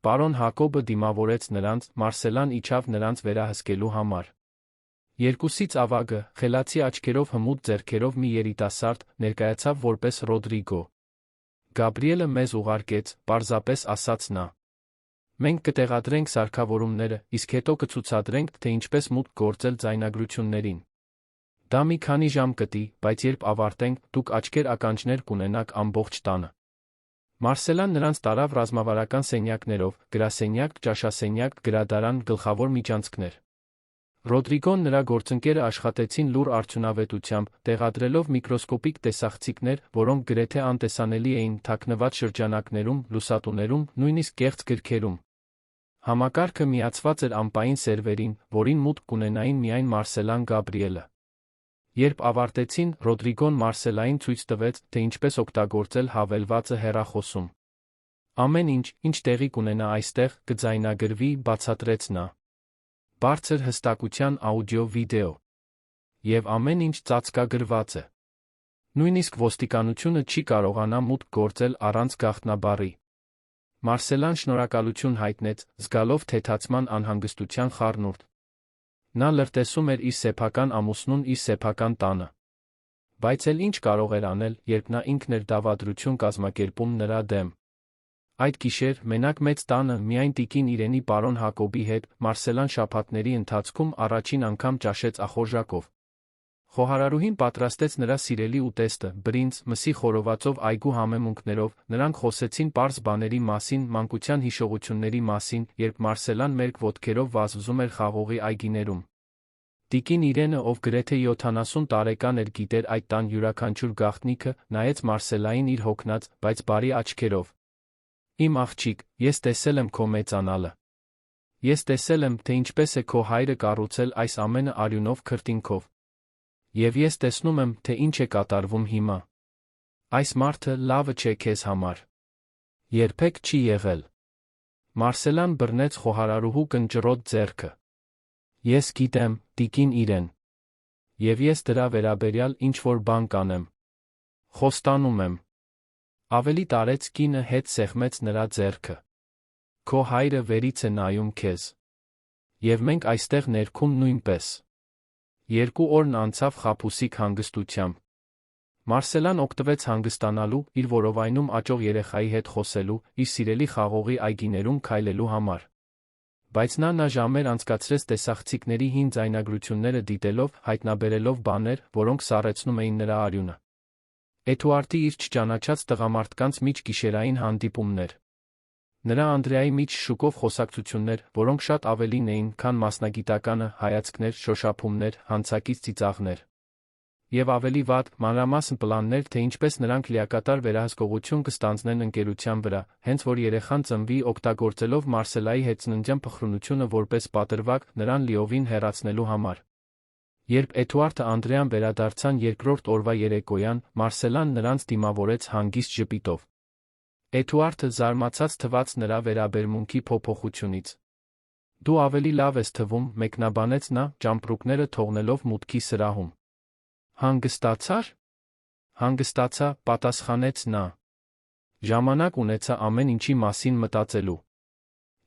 Պարոն Հակոբը դիմավորեց նրանց, Մարսելան իջավ նրանց վերահսկելու համար։ Երկուսից ավագը, խելացի աչքերով հմուտ ձեռքերով մի երիտասարդ, ներկայացավ որպես Ռոդրիգո։ Գաբրիելը մեզ ուղարկեց, պարզապես ասաց նա։ Մենք կտեղադրենք սարքավորումները, իսկ հետո կցուցադրենք, թե ինչպես մուտք գործել ձայնագրություններին։ Դա մի քանի ժամ կտի, բայց երբ ավարտենք, դուք աչքեր ականջներ կունենաք ամբողջ տանը։ Մարսելան նրանց տարավ ռազմավարական սենյակներով, գրասենյակ, ճաշասենյակ, գրադարան, գլխավոր միջանցքներ։ Ռոդրիգոն նրա գործընկերը աշխատեցին լուռ արդյունավետությամբ, տեղադրելով միկրոսկոպիկ տեսախցիկներ, որոնք գրեթե անտեսանելի էին թաքնված շրջանակներում, լուսատուներում, նույնիսկ կեղծ գրքերում։ Համակարգը միացված էր ամպային սերվերին, որին մուտք կունենային միայն Մարսելան Գաբրիելը։ Երբ ավարտեցին, Ռոդրիգոն Մարսելային ցույց տվեց, թե ինչպես օգտագործել հավելվածը հեռախոսում։ Ամեն ինչ, ինչ տեղի կունենա այստեղ, կձայնագրվի, բացատրեց նա։ Բարձր հստակության աուդիո-վիդեո։ Եվ ամեն ինչ ծածկագրված է։ Նույնիսկ ոստիկանությունը չի կարողանա մուտք գործել առանց գաղտնաբառի։ Մարսելան շնորհակալություն հայտնեց, զգալով թեթացման անհանգստության խառնուրդ։ Նա լրտեսում էր իր սեփական ամուսնուն իր սեփական տանը։ Բայց էլ ինչ կարող էր անել, երբ նա ինքն էր դավադրություն կազմակերպում նրա դեմ։ Այդ գիշեր, մենակ մեծ տանը, միայն տիկին իրենի պարոն Հակոբի հետ, Մարսելան շաբաթների ընթացքում առաջին անգամ ճաշեց ախորժակով։ Խոհարարուհին պատրաստեց նրա սիրելի ուտեստը, բրինձ, մսի խորովածով այգու համեմունքներով, նրանք խոսեցին պարզ բաների մասին, մանկության հիշողությունների մասին, երբ Մարսելան մերկ ոտքերով վազվզում էր խաղողի այգիներում։ Տիկին Իրենը, ով գրեթե 70 տարեկան էր, գիտեր այդ տան յուրաքանչյուր գաղտնիքը, նայեց Մարսելային իր հոգնած, բայց բարի աչքերով։ Իմ աղջիկ, ես տեսել եմ քո մեծանալը։ Ես տեսել եմ, թե ինչպես է քո հայրը կառուցել այս ամենը արյունով քրտինքով։ Եվ ես տեսնում եմ, թե ինչ է կատարվում հիմա։ Այս մարդը լավը չէ քեզ համար։ Երբեք չի եղել։ Մարսելան բռնեց խոհարարուհու կնճռոտ ձեռքը։ Ես գիտեմ, տիկին Իրեն։ Եվ ես դրա վերաբերյալ ինչ-որ բան կանեմ։ Խոստանում եմ։ Ավելի տարեց կինը հետ սեղմեց նրա ձեռքը։ Քո հայրը վերից է նայում քեզ։ Եվ մենք այստեղ ներքում նույնպես։ 2 օրն անցավ խաբուսիկ հանգստությամբ։ Մարսելան օգտվեց հանգստանալու, իր որովայնում աճող երեխայի հետ խոսելու, իր սիրելի խաղողի այգիներում քայլելու համար։ Բայց նա ժամեր անցկացրեց տեսախցիկների հին ձայնագրությունները դիտելով, հայտնաբերելով բաներ, որոնք սառեցնում էին նրա արյունը։ Էդուարդի իր չճանաչած տղամարդկանց միջ գիշերային հանդիպումներ։ Նրա Անդրեայի մեջ շուկով խոսակցություններ, որոնք շատ ավելին էին, քան մասնագիտականը, հայացքներ, շոշափումներ, հանցակից ծիծաղներ։ Եվ ավելի վատ, մանրամասն պլաններ, թե ինչպես նրանք լիակատար վերահսկողություն կստանձնեն ընկերության վրա, հենց որ երեխան ծնվի օգտագործելով Մարսելայի հետ ծննդյան փխրունությունը որպես պատրվակ նրան լիովին հեռացնելու համար։ Երբ Էդուարդը Անդրեան վերադարձան երկրորդ օրվա երեկոյան, Մարսելան նրանց դիմավորեց հանգիստ ժպիտով։ Էդուարդը զարմացած թվաց նրա վերաբերմունքի փոփոխությունից։ Դու ավելի լավ ես թվում, մեկնաբանեց նա, ճամպրուկները թողնելով մուտքի սրահում։ Հանգստացա՞ր։ Հանգստացա, պատասխանեց նա։ Ժամանակ ունեցա ամեն ինչի մասին մտածելու։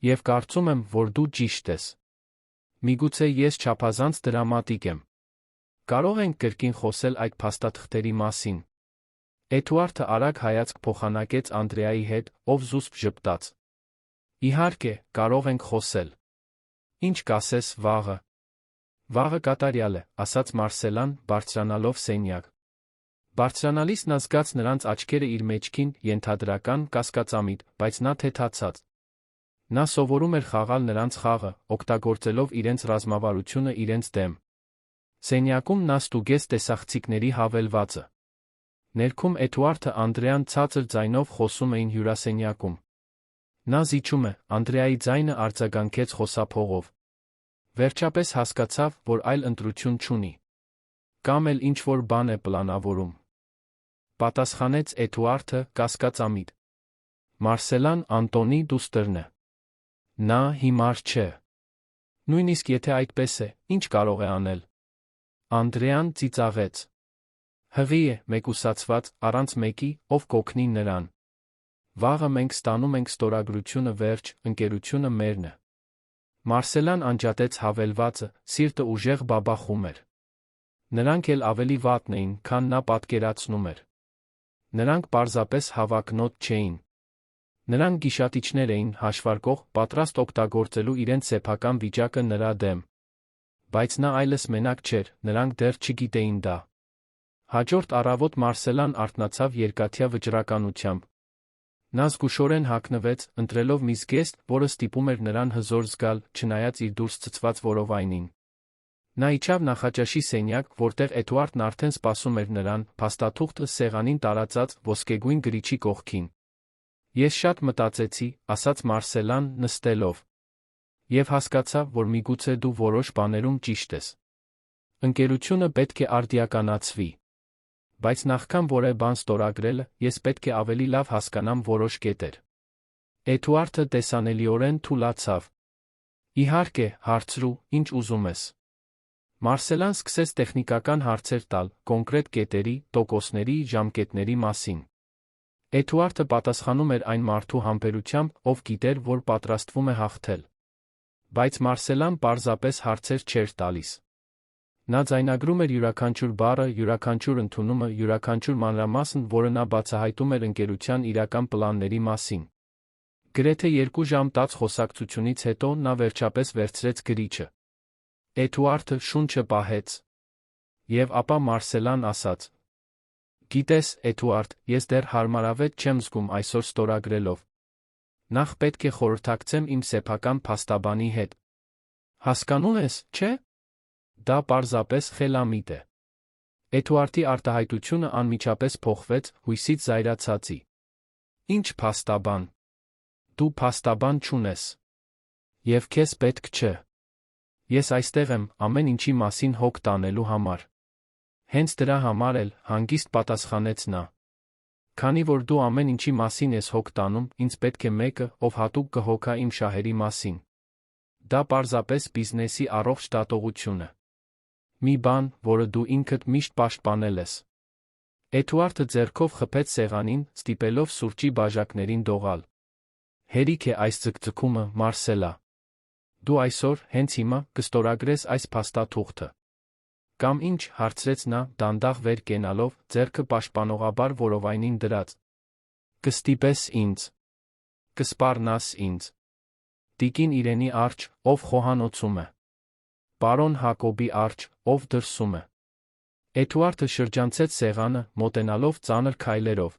Եվ կարծում եմ, որ դու ճիշտ ես։ Միգուցե ես չափազանց դրամատիկ եմ։ Կարող ենք կրկին խոսել այդ փաստաթղթերի մասին։ Էդուարդը արագ հայացք փոխանակեց Անդրեայի հետ, ով զուսպ ժպտաց։ Իհարկե, կարող ենք խոսել։ Ինչ կասես վաղը։ Վաղը կատարյալ է, ասաց Մարսելան, բարձրանալով սենյակ։ Բարձրանալիս նա զգաց նրանց աչքերը իր մեջքին, ենթադրական, կասկածամիտ, բայց նա թեթացած։ Նա սովորում էր խաղալ նրանց խաղը, օգտագործելով իրենց ռազմավարությունը իրենց դեմ։ Սենյակում նա ստուգեց տեսախցիկների հավելվածը։ Ներքում Էդուարդը Անդրեան ցածր ձայնով խոսում էին հյուրասենյակում։ Նա զիջում է, Անդրեայի ձայնը արձագանքեց խոսափողով։ Վերջապես հասկացավ, որ այլ ընտրություն չունի։ Կամ էլ ինչ-որ բան է պլանավորում։ Պատասխանեց Էդուարդը, կասկածամիտ։ Մարսելան Անտոնի դուստրն է։ Նա հիմար չէ։ Նույնիսկ եթե այդպես է, ինչ կարող է անել։ Անդրեան ծիծաղեց։ Հղի է, մեկուսացված, առանց մեկի, ով կօգնի նրան։ Վաղը մենք ստանում ենք ստորագրությունը վերջ, ընկերությունը մերն է։ Մարսելան անջատեց հավելվածը, սիրտը ուժեղ բաբախում էր։ Նրանք էլ ավելի վատն էին, քան նա պատկերացնում էր։ Նրանք պարզապես հավակնոտ չէին։ Նրանք գիշատիչներ էին, հաշվարկող, պատրաստ օգտագործելու իրենց սեփական վիճակը նրա դեմ։ Բայց նա այլս մենակ չէր, նրանք դեռ չգիտեին դա։ Հաջորդ առավոտ Մարսելան արթնացավ երկաթյա վճռականությամբ։ Նա զգուշորեն հագնվեց, ընտրելով մի զգեստ, որը ստիպում էր նրան հզոր զգալ, չնայած իր դուրս ցցված որովայնին։ Նա իջավ նախաճաշի սենյակ, որտեղ Էդուարդն արդեն սպասում էր նրան, փաստաթուղթը սեղանին տարածած ոսկեգույն գրիչի կողքին։ Ես շատ մտածեցի, ասաց Մարսելան, նստելով։ Եվ հասկացա, որ միգուցե դու որոշ բաներում ճիշտ ես։ Ընկերությունը պետք է արդիականացվի։ Բայց նախքան որևէ բան ստորագրելը, ես պետք է ավելի լավ հասկանամ որոշ կետեր։ Էդուարդը տեսանելիորեն թուլացավ։ Իհարկե, հարցրու, ինչ ուզում ես։ Մարսելան սկսեց տեխնիկական հարցեր տալ, կոնկրետ կետերի, տոկոսների, ժամկետների մասին։ Էդուարդը պատասխանում էր այն մարդու համբերությամբ, ով գիտեր, որ պատրաստվում է հաղթել։ Բայց Մարսելան պարզապես հարցեր չէր տալիս։ Նա ձայնագրում էր յուրաքանչյուր բառը, յուրաքանչյուր ընդունումը, յուրաքանչյուր մանրամասն, որը նա բացահայտում էր ընկերության իրական պլանների մասին։ Գրեթե 2 ժամ տաց խոսակցությունից հետո նա վերջապես վերցրեց գրիչը։ Էդուարդը շունչը պահեց։ Եվ ապա Մարսելան ասաց. Գիտես, Էդուարդ, ես դեռ հարմարավետ չեմ զգում այսօր ստորագրելով։ Նախ պետք է խորհրդակցեմ իմ սեփական փաստաբանի հետ։ Հասկանում ես, չէ՞։ Դա պարզապես խելամիտ է։ Էդուարդի արտահայտությունը անմիջապես փոխվեց, հույսից զայրացածի։ Ինչ փաստաբան։ Դու փաստաբան չունես։ Եվ քեզ պետք չէ։ Ես այստեղ եմ, ամեն ինչի մասին հոգ տանելու համար։ Հենց դրա համար էլ, հանգիստ պատասխանեց նա։ Քանի որ դու ամեն ինչի մասին ես հոգ տանում, ինձ պետք է մեկը, ով հատուկ կհոգա իմ շահերի մասին։ Դա պարզապես բիզնեսի առողջ դատողություն է։ Մի բան, որը դու ինքդ միշտ պաշտպանել ես։ Էդուարդը ձեռքով խփեց սեղանին, ստիպելով սուրճի բաժակներին դողալ։ Հերիք է այս ձգձգումը, Մարսելա։ Դու այսօր, հենց հիմա, կստորագրես այս փաստաթուղթը։ Կամ ինչ, հարցրեց նա, դանդաղ վեր կենալով, ձեռքը պաշտպանողաբար որովայնին դրած։ Կստիպես ինձ։ Կսպառնաս ինձ։ Տիկին Իրենի արջ, ով խոհանոցում է։ Պարոն Հակոբի արջ, ով դրսում է։ Էդուարդը շրջանցեց սեղանը, մոտենալով ծանր քայլերով։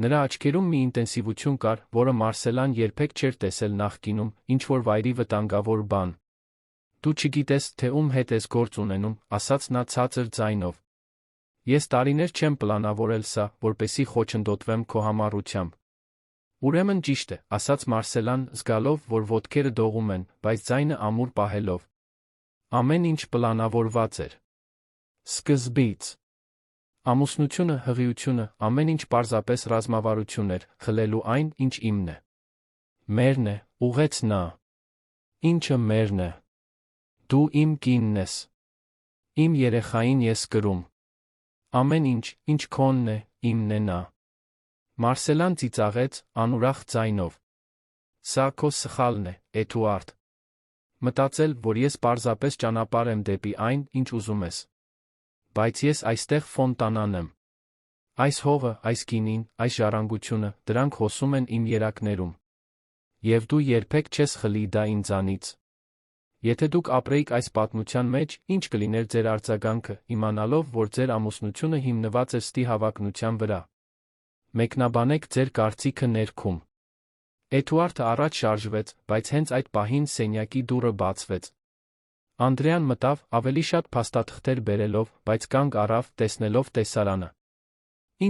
Նրա աչքերում մի ինտենսիվություն կար, որը Մարսելան երբեք չէր տեսել նախկինում, ինչ-որ վայրի վտանգավոր բան։ Դու չգիտես, թե ում հետ ես գործ ունենում, ասաց նա ցածր ձայնով։ Ես տարիներ չեմ պլանավորել սա, որպեսզի խոչընդոտվեմ քո համառությամբ։ Ուրեմն ճիշտ է, ասաց Մարսելան, զգալով, որ ոտքերը դողում են, բայց ձայնը ամուր պահելով։ Ամեն ինչ պլանավորված էր։ Սկզբից։ Ամուսնությունը, հղիությունը, ամեն ինչ պարզապես ռազմավարություն էր, խլելու այն, ինչ իմն է։ Մերն է, ուղեց նա։ Ինչը մերն է։ Դու իմ կինն ես։ Իմ երեխային ես կրում։ Ամեն ինչ, ինչ քոնն է, իմն է նա։ Մարսելան ծիծաղեց, անուրախ ձայնով։ Սա քո սխալն է, Էդուարդ։ Մտածել, որ ես պարզապես ճանապարհ եմ դեպի այն, ինչ ուզում ես։ Բայց ես այստեղ ֆոնտանան եմ։ Այս հողը, այս գինին, այս ժառանգությունը, դրանք հոսում են իմ երակներում։ Եվ դու երբեք չես խլի դա ինձանից։ Եթե դուք ապրեիք այս պատմության մեջ, ինչ կլիներ ձեր արձագանքը, իմանալով, որ ձեր ամուսնությունը հիմնված է ստի հավակնության վրա։ Մեկնաբանեք ձեր կարծիքը ներքում։ Էդուարդը առաջ շարժվեց, բայց հենց այդ պահին սենյակի դուռը բացվեց։ Անդրեան մտավ, ավելի շատ փաստաթղթեր բերելով, բայց կանգ առավ, տեսնելով տեսարանը։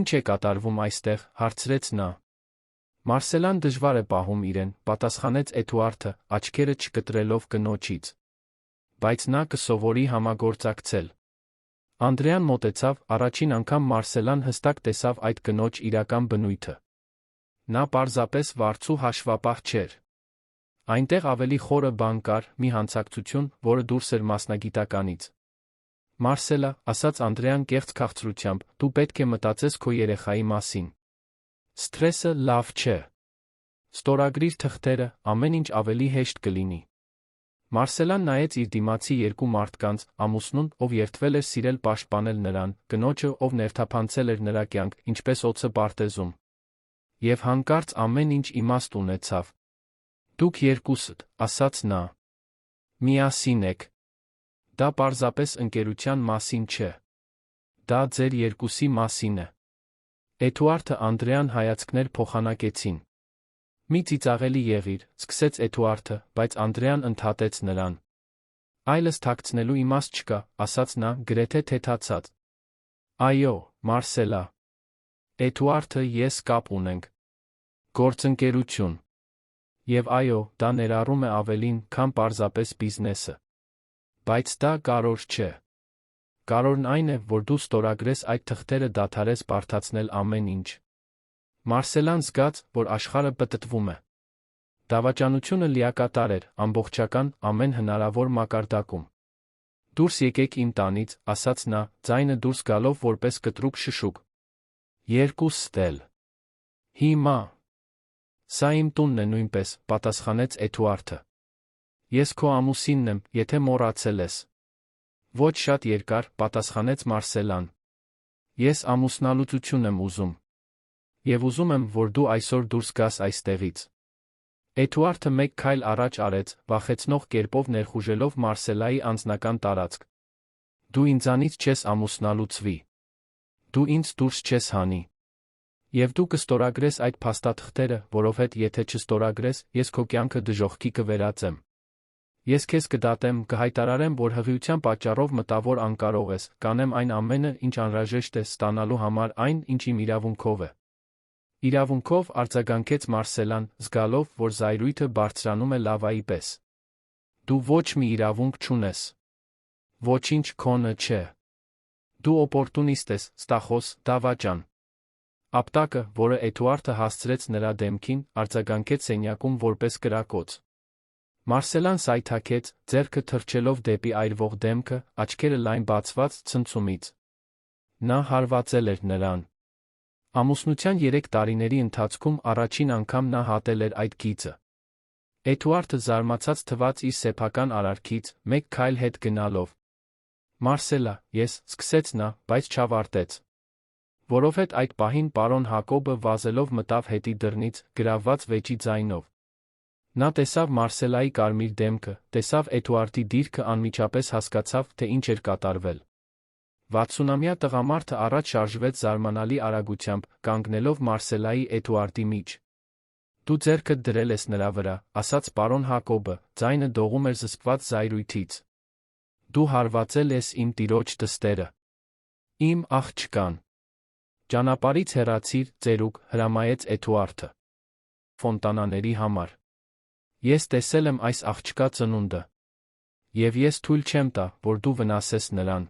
Ինչ է կատարվում այստեղ, հարցրեց նա։ Մարսելան դժվար է պահում իրեն, պատասխանեց Էդուարդը, աչքերը չկտրելով կնոջից։ Բայց նա կսովորի համագործակցել։ Անդրեան մոտեցավ, առաջին անգամ Մարսելան հստակ տեսավ այդ կնոջ իրական բնույթը։ Նա պարզապես վարձու հաշվապահ չէր։ Այնտեղ ավելի խորը բան կար, մի հանցակցություն, որը դուրս էր մասնագիտականից։ Մարսելա, ասաց Անդրեան կեղծ քաղցրությամբ, դու պետք է մտածես քո երեխայի մասին։ Սթրեսը լավ չէ։ Ստորագրիր թղթերը, ամեն ինչ ավելի հեշտ կլինի։ Մարսելան նայեց իր դիմացի երկու մարդկանց, ամուսնուն, ով երդվել էր սիրել պաշտպանել նրան, կնոջը, ով ներթափանցել էր նրա կյանք, ինչպես օձը պարտեզում։ Եվ հանկարծ ամեն ինչ իմաստ ունեցավ։ Դուք երկուսդ, ասաց նա։ Միասին եք։ Դա պարզապես ընկերության մասին չէ։ Դա ձեր երկուսի մասին է։ Էդուարդը Անդրեան հայացքներ փոխանակեցին։ Մի ծիծաղելի եղիր, սկսեց Էդուարդը, բայց Անդրեան ընդհատեց նրան։ Այլս թաքցնելու իմաստ չկա, ասաց նա, գրեթե թեթացած։ Այո, Մարսելա։ Էդուարդը ես կապ ունենք։ Գործընկերություն։ Եվ այո, դա ներառում է ավելին, քան պարզապես բիզնեսը։ Բայց դա կարևոր չէ։ Կարևորն այն է, որ դու ստորագրես այդ թղթերը դադարես բարդացնել ամեն ինչ։ Մարսելան զգաց, որ աշխարհը պտտվում է։ Դավաճանությունը լիակատար էր, ամբողջական, ամեն հնարավոր մակարդակում։ Դուրս եկեք իմ տանից, ասաց նա, ձայնը դուրս գալով որպես կտրուկ շշուկ։ Երկուսդ էլ։ Հիմա։ Սա իմ տունն է նույնպես, պատասխանեց Էդուարդը։ Ես քո ամուսինն եմ, եթե մոռացել ես։ Ոչ շատ երկար, պատասխանեց Մարսելան։ Ես ամուսնալուծություն եմ ուզում։ Եվ ուզում եմ, որ դու այսօր դուրս գաս այստեղից։ Էդուարդը մեկ քայլ առաջ արեց, վախեցնող կերպով ներխուժելով Մարսելայի անձնական տարածք։ Դու ինձանից չես ամուսնալուծվի։ Դու ինձ դուրս չես հանի։ Եվ դու կստորագրես այդ փաստաթղթերը, որովհետև եթե չստորագրես, ես քո կյանքը դժոխքի կվերածեմ։ Ես քեզ կդատեմ, կհայտարարեմ, որ հղիության պատճառով մտավոր անկարող ես, կանեմ այն ամենը, ինչ անհրաժեշտ է ստանալու համար այն, ինչ իմ իրավունքով է։ Իրավունքով, արձագանքեց Մարսելան, զգալով, որ զայրույթը բարձրանում է լավայի պես։ Դու ոչ մի իրավունք չունես։ Ոչինչ քոնը չէ։ Դու օպորտունիստ ես, ստախոս, դավաճան։ Ապտակը, որը Էդուարդը հասցրեց նրա դեմքին, արձագանքեց սենյակում որպես կրակոց։ Մարսելան սայթաքեց, ձեռքը թռչելով դեպի այրվող դեմքը, աչքերը լայն բացված ցնցումից։ Նա հարվածել էր նրան։ Ամուսնության 3 տարիների ընթացքում առաջին անգամ նա հատել էր այդ գիծը։ Էդուարդը զարմացած թվաց իր սեփական արարքից, մեկ քայլ հետ գնալով։ Մարսելա, ես, սկսեց նա, բայց չավարտեց։ Որովհետև այդ պահին պարոն Հակոբը վազելով մտավ հետի դռնից, գրավված վեճի ձայնով։ Նա տեսավ Մարսելայի կարմիր դեմքը, տեսավ Էդուարդի դիրքը, անմիջապես հասկացավ, թե ինչ էր կատարվել։ 60-ամյա տղամարդը առաջ շարժվեց զարմանալի արագությամբ, կանգնելով Մարսելայի Էդուարդի միջ։ «Դու ձեռքդ դրել ես նրա վրա», ասաց պարոն Հակոբը, ձայնը դողում էր զսպված զայրույթից։ «Դու հարվածել ես իմ տիրոջ դստերը։ Իմ աղջկան»։ «Ճանապարհից հեռացիր, ծերուկ», հրամայեց Էդուարդը։ «Ֆոնտանաների համար։ Ես տեսել եմ այս աղջկա ծնունդը։ Եվ ես թույլ չեմ տա, որ դու վնասես նրան»։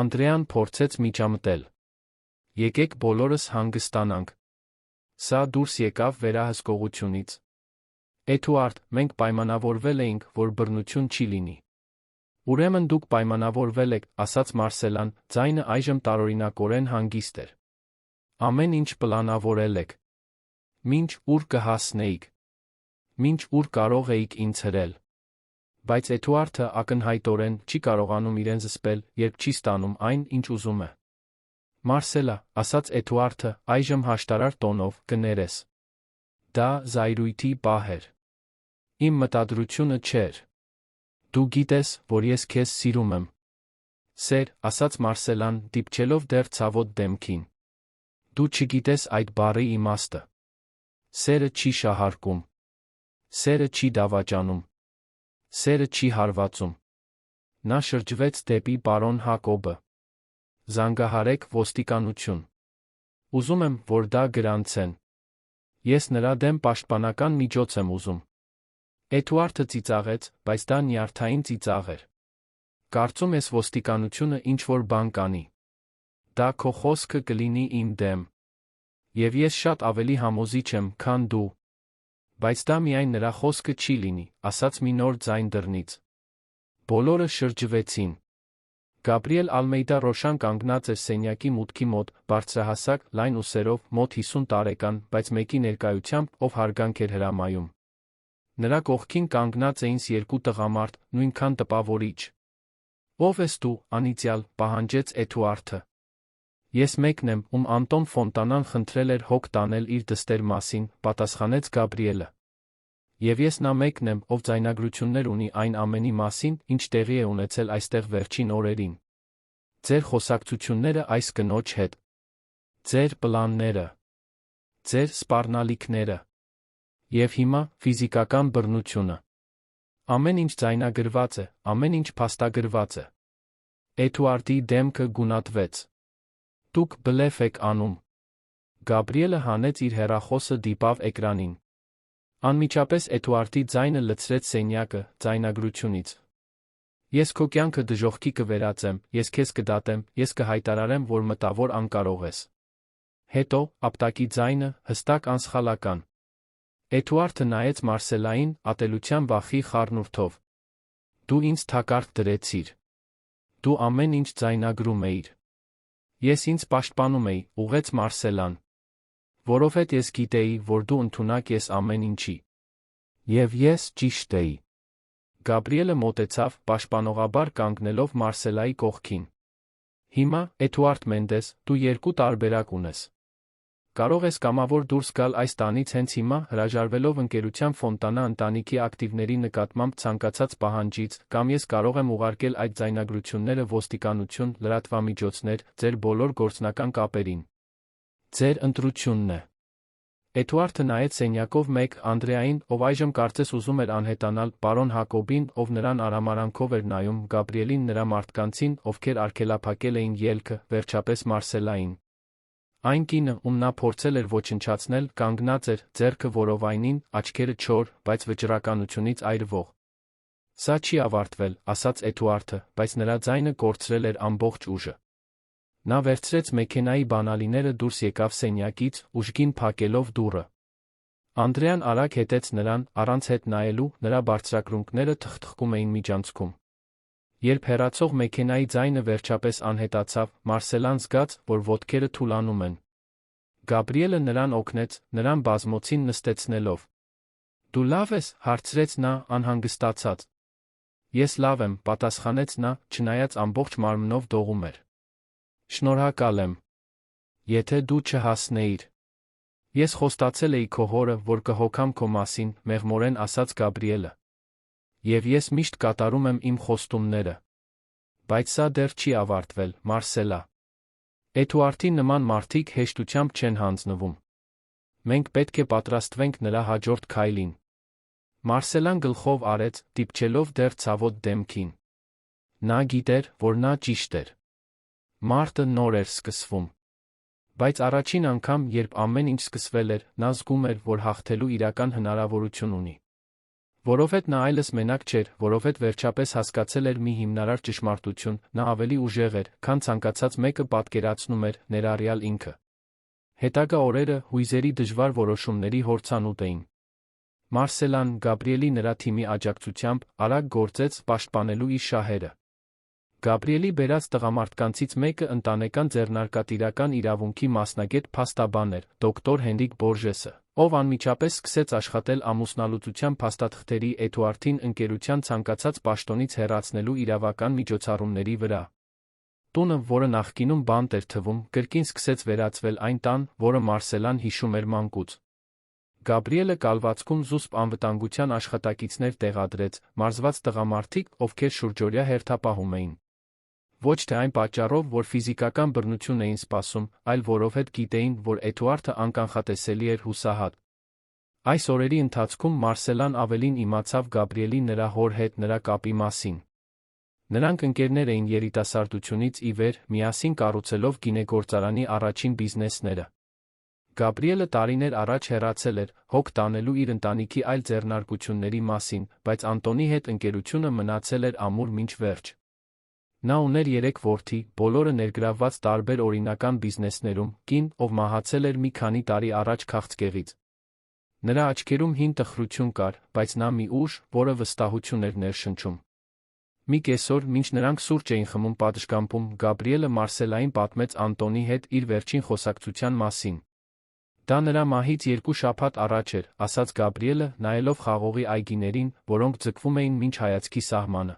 Անդրեան փորձեց միջամտել։ «Եկեք բոլորս հանգստանանք։ Սա դուրս եկավ վերահսկողությունից։ Էդուարդ, մենք պայմանավորվել էինք, որ բռնություն չի լինի»։ «Ուրեմն դուք պայմանավորվել եք», ասաց Մարսելան, ձայնը այժմ տարօրինակորեն հանգիստ էր։ «Ամեն ինչ պլանավորել եք։ Մինչ ուր կհասնեիք։ Մինչ ուր կարող էիք ինձ հրել»։ Բայց Էդուարդը ակնհայտորեն չի կարողանում իրեն զսպել, երբ չի ստանում այն, ինչ ուզում է։ «Մարսելա», ասաց Էդուարդը, այժմ հաշտարար տոնով, կներես։ Դա զայրույթի պահ էր։ Իմ մտադրությունը չէր։ Դու գիտես, որ ես քեզ սիրում եմ։ Սեր, ասաց Մարսելան, դիպչելով դեռ ցավոտ դեմքին։ Դու չգիտես այդ բառի իմաստը։ Սերը չի շահարկում։ Սերը չի դավաճանում։ Սերը չի հարվածում։ Նա շրջվեց դեպի պարոն Հակոբը։ Զանգահարեք ոստիկանություն։ Ուզում եմ, որ դա գրանցեն։ Ես նրա դեմ պաշտպանական միջոց եմ ուզում։ Էդուարդը ծիծաղեց, բայց դա նյարդային ծիծաղ էր։ Կարծում ես ոստիկանությունը ինչ-որ բան կանի։ Դա քո խոսքը կլինի իմ դեմ։ Եվ ես շատ ավելի համոզիչ եմ, քան դու։ Բայց դա միայն նրա խոսքը չի լինի, ասաց մի նոր ձայն դռնից։ Բոլորը շրջվեցին։ Գաբրիել Ալմեյդա Ռոշան կանգնած էր սենյակի մուտքի մոտ, բարձրահասակ, լայն ուսերով, մոտ 50 տարեկան, բայց մեկի ներկայությամբ, ով հարգանք էր հրամայում։ Նրա կողքին կանգնած էին երկու տղամարդ, նույնքան տպավորիչ։ «Ո՞վ ես դու, անիծյալ», պահանջեց Էդուարդը։ «Ես մեկն եմ, ում Անտոն Ֆոնտանան խնդրել էր հոգ տանել իր դստեր մասին», պատասխանեց Գաբրիելը։ «Եվ ես նա մեկն եմ, ով ձայնագրություններ ունի այն ամենի մասին, ինչ տեղի է ունեցել այստեղ վերջին օրերին։ Ձեր խոսակցությունները այս կնոջ հետ։ Ձեր պլանները։ Ձեր սպառնալիքները։ Եվ հիմա ֆիզիկական բռնությունը։ Ամեն ինչ ձայնագրված է, ամեն ինչ փաստագրված է»։ Էդուարդի դեմքը գունատվեց։ «Դուք բլեֆ եք անում»։ Գաբրիելը հանեց իր հեռախոսը, դիպավ էկրանին։ Անմիջապես Էդուարդի ձայնը լցրեց սենյակը, ձայնագրությունից։ «Ես քո կյանքը դժոխքի կվերածեմ, ես քեզ կդատեմ, ես կհայտարարեմ, որ մտավոր անկարող ես»։ Հետո, ապտակի ձայնը, հստակ անսխալական։ Էդուարդը նայեց Մարսելային, ատելության վախի խառնուրդով։ «Դու ինձ թակարդ դրեցիր։ Դու ամեն ինչ ձայնագրում էիր»։ «Ես ինձ պաշտպանում էի», ուղղեց Մարսելան։ «Որովհետև ես գիտեի, որ դու ընդունակ ես ամեն ինչի։ Եվ ես ճիշտ էի»։ Գաբրիելը մոտեցավ, պաշտպանողաբար կանգնելով Մարսելայի կողքին։ «Հիմա, Էդուարդ Մենդես, դու երկու տարբերակ ունես։ Կարող ես կամավոր դուրս գալ այս տանից հենց հիմա, հրաժարվելով ընկերության Ֆոնտանա ընտանիքի ակտիվների նկատմամբ ցանկացած պահանջից, կամ ես կարող եմ ուղարկել այդ ձայնագրությունները ոստիկանություն, լրատվամիջոցներ, ձեր բոլոր գործնական կապերին։ Ձեր ընտրությունն է»։ Էդուարդը նայեց սենյակով մեկ Անդրեային, ով այժմ կարծես ուզում էր անհետանալ, պարոն Հակոբին, ով նրան արհամարհանքով էր նայում, Գաբրիելին, նրա մարդկանցին, ովքեր արգելափակել էին ելքը, վերջապես Մարսելային։ Այն կինը, ում նա փորձել էր ոչնչացնել, կանգնած էր, ձեռքը որովայնին, աչքերը չոր, բայց վճռականությունից այրվող։ «Սա չի ավարտվել», ասաց Էդուարդը, բայց նրա ձայնը կորցրել էր ամբողջ ուժը։ Նա վերցրեց մեքենայի բանալիները, դուրս եկավ սենյակից, ուժգին փակելով դուռը։ Անդրեան արագ հետեց նրան, առանց հետ նայելու, նրա բարձրակրունկները թխթխում էին միջանցքում։ Երբ հեռացող մեքենայի ձայնը վերջապես անհետացավ, Մարսելան զգաց, որ ոտքերը թուլանում են։ Գաբրիելը նրան օգնեց, նրան բազմոցին նստեցնելով։ «Դու լավ ես», հարցրեց նա, անհանգստացած։ «Ես լավ եմ», պատասխանեց նա, չնայած ամբողջ մարմնով դողում էր։ «Շնորհակալ եմ։ Եթե դու չհասնեիր։ Ես խոստացել էի քո հորը, որ կհոգամ քո մասին», մեղմորեն ասաց Գաբրիելը։ «Եվ ես միշտ կատարում եմ իմ խոստումները։ Բայց սա դեռ չի ավարտվել, Մարսելա։ Էդուարդի նման մարդիկ հեշտությամբ չեն հանձնվում։ Մենք պետք է պատրաստվենք նրա հաջորդ քայլին։ Մարսելան գլխով արեց, դիպչելով դեռ ցավոտ դեմքին։ Նա գիտեր, որ նա ճիշտ էր։ Մարտը նոր էր սկսվում։ Բայց առաջին անգամ, երբ ամեն ինչ սկսվել էր, նա զգում էր, որ հաղթելու իրական հնարավորություն ունի։ Որովհետև նա այլս մենակ չէր, որովհետև վերջապես հասկացել էր մի հիմնարար ճշմարտություն, նա ավելի ուժեղ էր, քան ցանկացած մեկը պատկերացնում էր, ներառյալ ինքը։ Հետագա օրերը հույզերի դժվար որոշումների հորցանուտ էին։ Մարսելան, Գաբրիելի նրա թիմի աջակցությամբ, արագ գործեց պաշտպանելու իր շահերը։ Գաբրիելի բերած տղամարդկանցից մեկը ընտանեկան ձեռնարկատիրական իրավունքի մասնագետ փաստաբան էր, դոկտոր Հենրիկ Բորժեսը, ով անմիջապես սկսեց աշխատել ամուսնալուծության փաստաթղթերի Էդուարդին ընկերության ցանկացած պաշտոնից հեռացնելու իրավական միջոցառումների վրա։ Տունը, որը նախկինում բանտ էր թվում, կրկին սկսեց վերածվել այն տան, որը Մարսելան հիշում էր մանկուց։ Գաբրիելը կալվածքում զուսպ անվտանգության աշխատակիցներ տեղադրեց, մարզված տղամարդիկ, ովքեր շուրջօրյա հերթապահում էին։ Ոչ թե այն պատճառով, որ ֆիզիկական բռնություն էին սպասում, այլ որովհետև գիտեին, որ Էդուարդը անկանխատեսելի էր հուսահատ։ Այս օրերի ընթացքում Մարսելան ավելին իմացավ Գաբրիելի նրա հոր հետ նրա կապի մասին։ Նրանք ընկերներ էին երիտասարդությունից ի վեր, միասին կառուցելով գինեգործարանի առաջին բիզնեսները։ Գաբրիելը տարիներ առաջ հեռացել էր, հոգ տանելու իր ընտանիքի այլ ձեռնարկությունների մասին, բայց Անտոնի հետ ընկերությունը մնացել էր ամուր մինչ վերջ։ Նա ուներ 3 որդի, բոլորը ներգրավված տարբեր օրինական բիզնեսներում, կին, ով մահացել էր մի քանի տարի առաջ քաղցկեղից։ Նրա աչքերում հին տխրություն կար, բայց նա մի ուժ, որը վստահություն էր ներշնչում։ Մի կեսօր, մինչ նրանք սուրճ էին խմում պատշգամբում, Գաբրիելը Մարսելային պատմեց Անտոնի հետ իր վերջին խոսակցության մասին։ Դա նրա մահից 2 շաբաթ առաջ էր, ասաց Գաբրիելը, նայելով խաղողի այգիներին, որոնք ձգվում էին մինչ հայացքի սահմանը։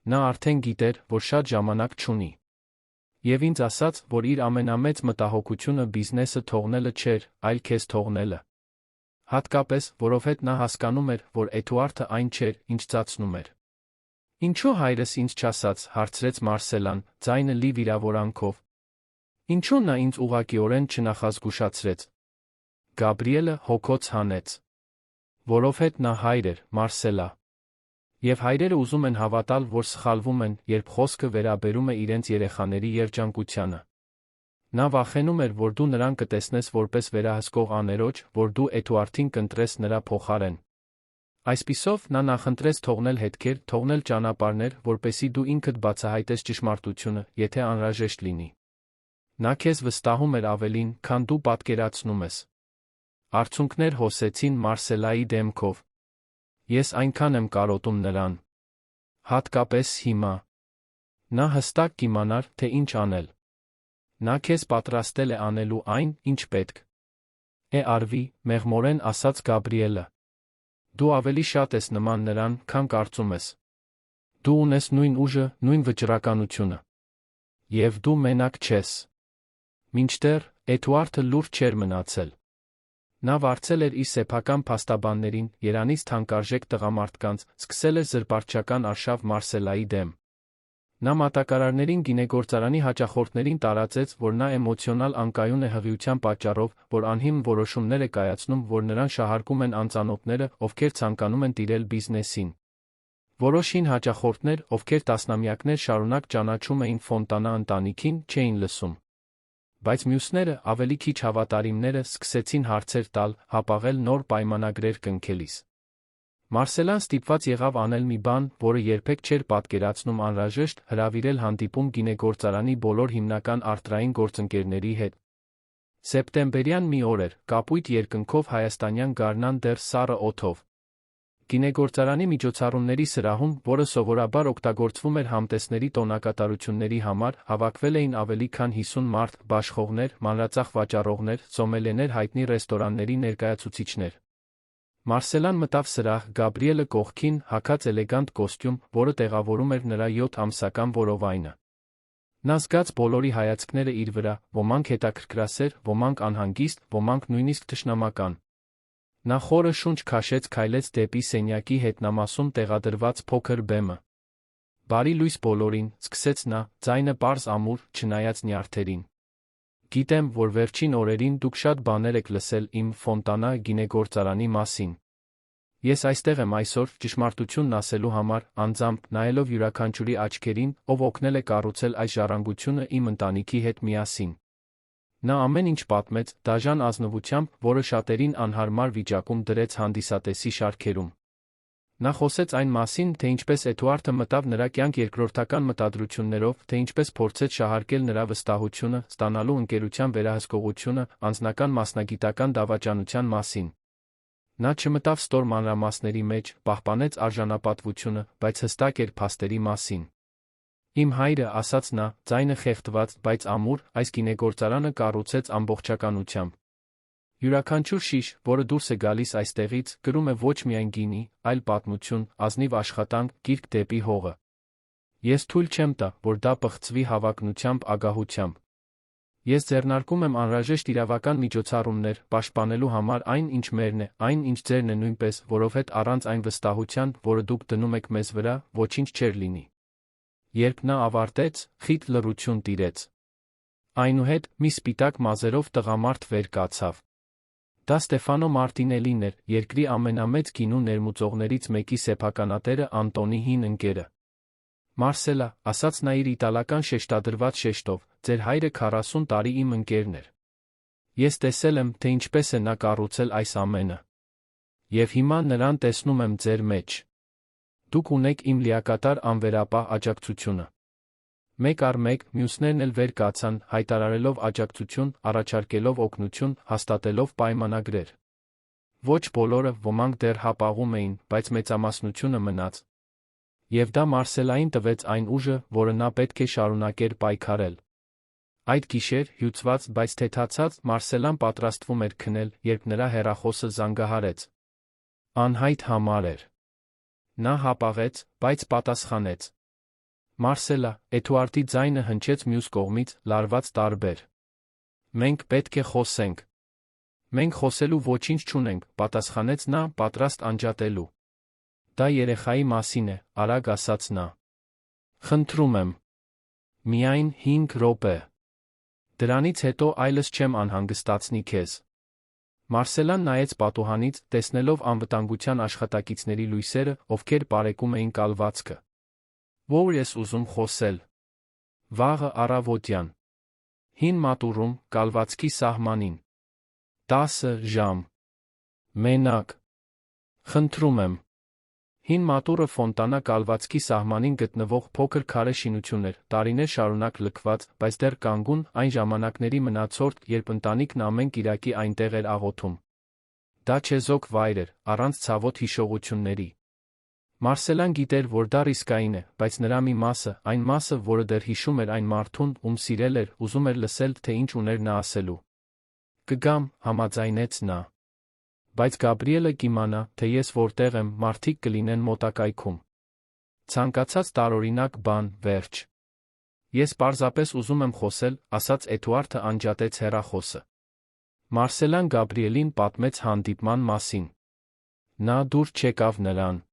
Նա արդեն գիտեր, որ շատ ժամանակ չունի։ Եվ ինձ ասաց, որ իր ամենամեծ մտահոգությունը բիզնեսը թողնելը չէր, այլ քեզ թողնելը։ Հատկապես, որովհետև նա հասկանում էր, որ Էդուարդը այն չէր, ինչ ծածնում էր։ Ինչու հայրս ինձ չասաց, հարցրեց Մարսելան, ձայնը լի վիրավորանքով։ Ինչու նա ինձ ուղղակիորեն չնախազգուշացրեց։ Գաբրիելը հոգոց հանեց։ Որովհետև նա հայր էր, Մարսելա։ Եվ հայրերը ուզում են հավատալ, որ սխալվում են, երբ խոսքը վերաբերում է իրենց երեխաների երջանկությանը։ Նա վախենում էր, որ դու նրան կտեսնես որպես վերահսկող աներոջ, որ դու Էդուարդին կընտրես նրա փոխարեն։ Այսպիսով, նա նախընտրեց թողնել հետքեր, թողնել ճանապարհներ, որպեսզի դու ինքդ բացահայտես ճշմարտությունը, եթե անհրաժեշտ լինի։ Նա քեզ վստահում էր ավելին, քան դու պատկերացնում ես։ Արցունքներ հոսեցին Մարսելայի դեմքով։ Ես այնքան եմ կարոտում նրան։ Հատկապես հիմա։ Նա հստակ կիմանար, թե ինչ անել։ Նա քեզ պատրաստել է անելու այն, ինչ պետք է արվի, մեղմորեն ասաց Գաբրիելը։ Դու ավելի շատ ես նման նրան, քան կարծում ես։ Դու ունես նույն ուժը, նույն վճռականությունը։ Եվ դու մենակ չես։ Մինչդեռ Էդուարդը լուրջ չէր մնացել։ Նա վարձել էր իր սեփական փաստաբաններին, Երանից թանկարժեք տղամարդկանց, սկսել էր զրպարտչական արշավ Մարսելայի դեմ։ Նա մատակարարներին գինեգործարանի հաճախորդներին տարածեց, որ նա էմոցիոնալ անկայուն է հղիության պատճառով, որ անհիմն որոշումներ է կայացնում, որ նրան շահարկում են անծանոթները, ովքեր ցանկանում են տիրել բիզնեսին։ Որոշ հին հաճախորդներ, ովքեր տասնամյակներ շարունակ ճանաչում էին Ֆոնտանա ընտանիքին, չէին լսում։ Բայց մյուսները, ավելի քիչ հավատարիմները, սկսեցին հարցեր տալ, հապաղել նոր պայմանագրեր կնքելիս։ Մարսելան ստիպված եղավ անել մի բան, որը երբեք չէր պատկերացնում անհրաժեշտ, հրավիրել հանդիպում գինեգործարանի բոլոր հիմնական արտրային գործընկերների հետ։ Սեպտեմբերյան մի օր էր, կապույտ երկնքով հայաստանյան գարնան դեռ սառը օդով։ Գինեգործարանի միջոցառումների սրահում, որը սովորաբար օգտագործվում էր համտեսների տոնակատարությունների համար, հավաքվել էին ավելի քան 50 մարդ, բաշխողներ, մանրածախ վաճառողներ, սոմելիեներ, հայտնի ռեստորանների ներկայացուցիչներ։ Մարսելան մտավ սրահ, Գաբրիելը կողքին, հագած էլեգանտ կոստյում, որը տեղավորում էր նրա 7 ամսական որովայնը։ Նա զգաց բոլորի հայացքները իր վրա, ոմանք հետաքրքրասեր, ոմանք անհանգիստ, ոմանք նույնիսկ թշնամական։ Նա խորը շունչ քաշեց, քայլեց դեպի սենյակի հետնամասում տեղադրված փոքր բեմը։ Բարի լույս բոլորին, սկսեց նա, ձայնը պարզ ամուր, չնայած նյարդերին։ Գիտեմ, որ վերջին օրերին դուք շատ բաներ եք լսել իմ Ֆոնտանա գինեգործարանի մասին։ Ես այստեղ եմ այսօր ճշմարտությունն ասելու համար, անձամբ նայելով յուրաքանչյուրի աչքերին, ով օգնել է կառուցել այս ժառանգությունը իմ ընտանիքի հետ միասին։ Նա ամեն ինչ պատմեց, դաժան ազնվությամբ, որը շատերին անհարմար վիճակում դրեց հանդիսատեսի շարքերում։ Նա խոսեց այն մասին, թե ինչպես Էդուարդը մտավ նրա կյանք երկրորդական մտադրություններով, թե ինչպես փորձեց շահարկել նրա վստահությունը, ստանալու ընկերության վերահսկողությունը, անձնական մասնագիտական դավաճանության մասին։ Նա չմտավ ստոր մանրամասների մեջ, պահպանեց արժանապատվությունը, բայց հստակ էր փաստերի մասին։ Իմ հայրը, ասաց նա, ձայնը խեղդված, բայց ամուր, այս գինեգործարանը կառուցեց ամբողջականությամբ։ Յուրաքանչյուր շիշ, որը դուրս է գալիս այստեղից, կրում է ոչ միայն գինի, այլ պատմություն, ազնիվ աշխատանք, գիրք դեպի հողը։ Ես թույլ չեմ տա, որ դա պղծվի հավակնությամբ, ագահությամբ։ Ես ձեռնարկում եմ անհրաժեշտ իրավական միջոցառումներ, պաշտպանելու համար այն, ինչ մերն է, այն, ինչ ձերն է նույնպես, որովհետև առանց այն վստահության, որը դուք դնում եք մեզ վրա, ոչինչ չէր լինի։ Երբ նա ավարտեց, խիտ լռություն տիրեց։ Այնուհետ, մի սպիտակ մազերով տղամարդ վեր կացավ։ Դա Ստեֆանո Մարտինելին էր, երկրի ամենամեծ գինու ներմուծողներից մեկի սեփականատերը Անտոնի հին ընկերը։ Մարսելա, ասաց նա իր իտալական շեշտադրված շեշտով, ձեր հայրը 40 տարի իմ ընկերն էր։ Ես տեսել եմ, թե ինչպես է նա կառուցել այս ամենը։ Եվ հիմա նրան տեսնում եմ ձեր մեջ։ Դուք ունեք իմ լիակատար անվերապահ աջակցությունը։ Մեկ առ մեկ, մյուսներն էլ վեր կացան, հայտարարելով աջակցություն, առաջարկելով օգնություն, հաստատելով պայմանագրեր։ Ոչ բոլորը, ոմանք դեռ հապաղում էին, բայց մեծամասնությունը մնաց։ Եվ դա Մարսելային տվեց այն ուժը, որը նա պետք է շարունակեր պայքարել։ Այդ գիշեր, հյուծված, բայց թեթացած, Մարսելան պատրաստվում էր քնել, երբ նրա հեռախոսը զանգահարեց։ Անհայտ համար էր։ Նա հապաղեց, բայց պատասխանեց։ Մարսելա, Էդուարդի ձայնը հնչեց մյուս կողմից, լարված տարբեր։ Մենք պետք է խոսենք։ Մենք խոսելու ոչինչ չունենք, պատասխանեց նա, պատրաստ անջատելու։ Դա երեխայի մասին է, արագ ասաց նա։ Խնդրում եմ։ Միայն 5 րոպե։ Դրանից հետո այլս չեմ անհանգստացնի քեզ։ Մարսելան նայեց պատուհանից, տեսնելով անվտանգության աշխատակիցների լույսերը, ովքեր պարեկում էին կալվածքը։ Որ ես ուզում խոսել։ Վաղը առավոտյան։ Հին մատուռում, կալվածքի սահմանին։ 10 ժամ։ Մենակ։ Խնդրում եմ։ Հին մատուռը Ֆոնտանա կալվածքի սահմանին գտնվող փոքր քարե շինություն էր, տարիներ շարունակ լքված, բայց դեռ կանգուն, այն ժամանակների մնացորդ, երբ ընտանիքն ամեն կիրակի այնտեղ էր աղոթում։ Դա չեզոք վայր էր, առանց ցավոտ հիշողությունների։ Մարսելան գիտեր, որ դա ռիսկային է, բայց նրա մի մասը, այն մասը, որը դեռ հիշում էր այն մարդուն, ում սիրել էր, ուզում էր լսել, թե ինչ ուներ նա ասելու։ Կգամ, համաձայնեց նա։ Բայց Գաբրիելը կիմանա, թե ես որտեղ եմ, մարդիկ կլինեն մոտակայքում։ Ցանկացած տարօրինակ բան, վերջ։ Ես պարզապես ուզում եմ խոսել, ասաց Էդուարդը անջատեց հեռախոսը։ Մարսելան Գաբրիելին պատմեց հանդիպման մասին։ Նա դուր չեկավ նրան։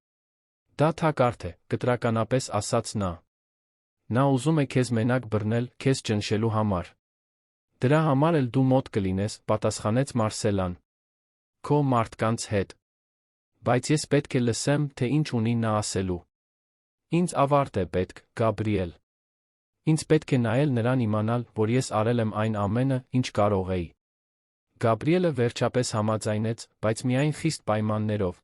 Դա թակարդ է, կտրականապես ասաց նա։ Նա ուզում է քեզ մենակ բռնել, քեզ ճնշելու համար։ Դրա համար էլ դու մոտ կլինես, պատասխանեց Մարսելան։ Քո մարդկանց հետ։ Բայց ես պետք է լսեմ, թե ինչ ունի նա ասելու։ Ինձ ավարտ է պետք, Գաբրիել։ Ինձ պետք է նայել նրան իմանալ, որ ես արել եմ այն ամենը, ինչ կարող էի։ Գաբրիելը վերջապես համաձայնեց, բայց միայն խիստ պայմաններով։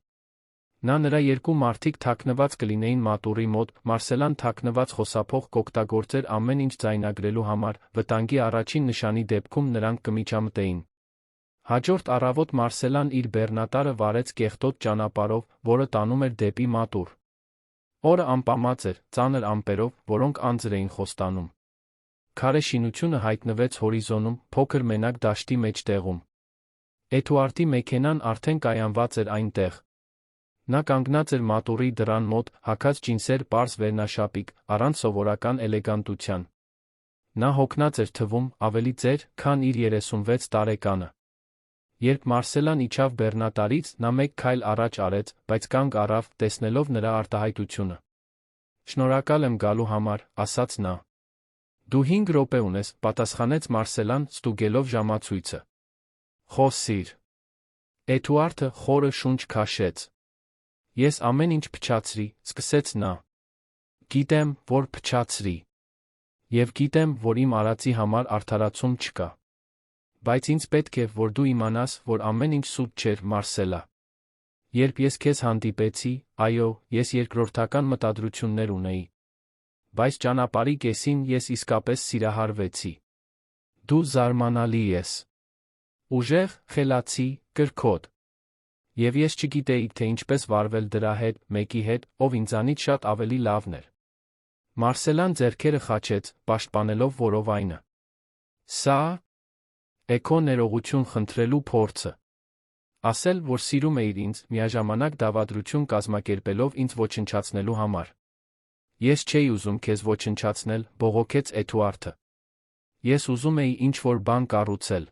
Նրա երկու մարդիկ թաքնված կլինեին մատուռի մոտ, Մարսելան թաքնված խոսափող կօգտագործեր ամեն ինչ ձայնագրելու համար, վտանգի առաջին նշանի դեպքում նրանք կմիջամտեին։ Հաջորդ առավոտ Մարսելան իր բեռնատարը վարեց կեղտոտ ճանապարհով, որը տանում էր դեպի մատուռ։ Օրը ամպամած էր, ծանր ամպերով, որոնք անձր էին խոստանում։ Քարե շինությունը հայտնվեց հորիզոնում, փոքր մենակ դաշտի մեջտեղում։ Էդուարդի մեքենան արդեն կայանված էր այնտեղ։ Նա կանգնած էր մատուռի դռան մոտ, հագած ջինսեր պարզ վերնաշապիկ, առանց սովորական էլեգանտության։ Նա հոգնած էր թվում, ավելի ծեր, քան իր 36 տարեկանը։ Երբ Մարսելան իջավ բեռնատարից, նա մեկ քայլ առաջ արեց, բայց կանգ առավ, տեսնելով նրա արտահայտությունը։ Շնորհակալ եմ գալու համար, ասաց նա։ Դու 5 րոպե ունես, պատասխանեց Մարսելան, ստուգելով ժամացույցը։ Խոսիր։ Էդուարդը խորը շունչ քաշեց։ Ես ամեն ինչ փչացրի, սկսեց նա։ Գիտեմ, որ փչացրի։ Եվ գիտեմ, որ իմ արածի համար արդարացում չկա։ Բայց ինձ պետք է, որ դու իմանաս, որ ամեն ինչ սուտ չէր, Մարսելա։ Երբ ես քեզ հանդիպեցի, այո, ես երկրորդական մտադրություններ ունեի։ Բայց ճանապարհի կեսին ես իսկապես սիրահարվեցի։ Դու զարմանալի ես։ Ուժեղ, խելացի, կրքոտ։ Եվ ես չգիտեի, թե ինչպես վարվել դրա հետ, մեկի հետ, ով ինձանից շատ ավելի լավն էր։ Մարսելան ձեռքերը խաչեց, պաշտպանելով որովայնը։ Սա է քո ներողություն խնդրելու փորձը։ Ասել, որ սիրում էիր ինձ, միաժամանակ դավադրություն կազմակերպելով ինձ ոչնչացնելու համար։ Ես չէի ուզում քեզ ոչնչացնել, բողոքեց Էդուարդը։ Ես ուզում էի ինչ-որ բան կառուցել։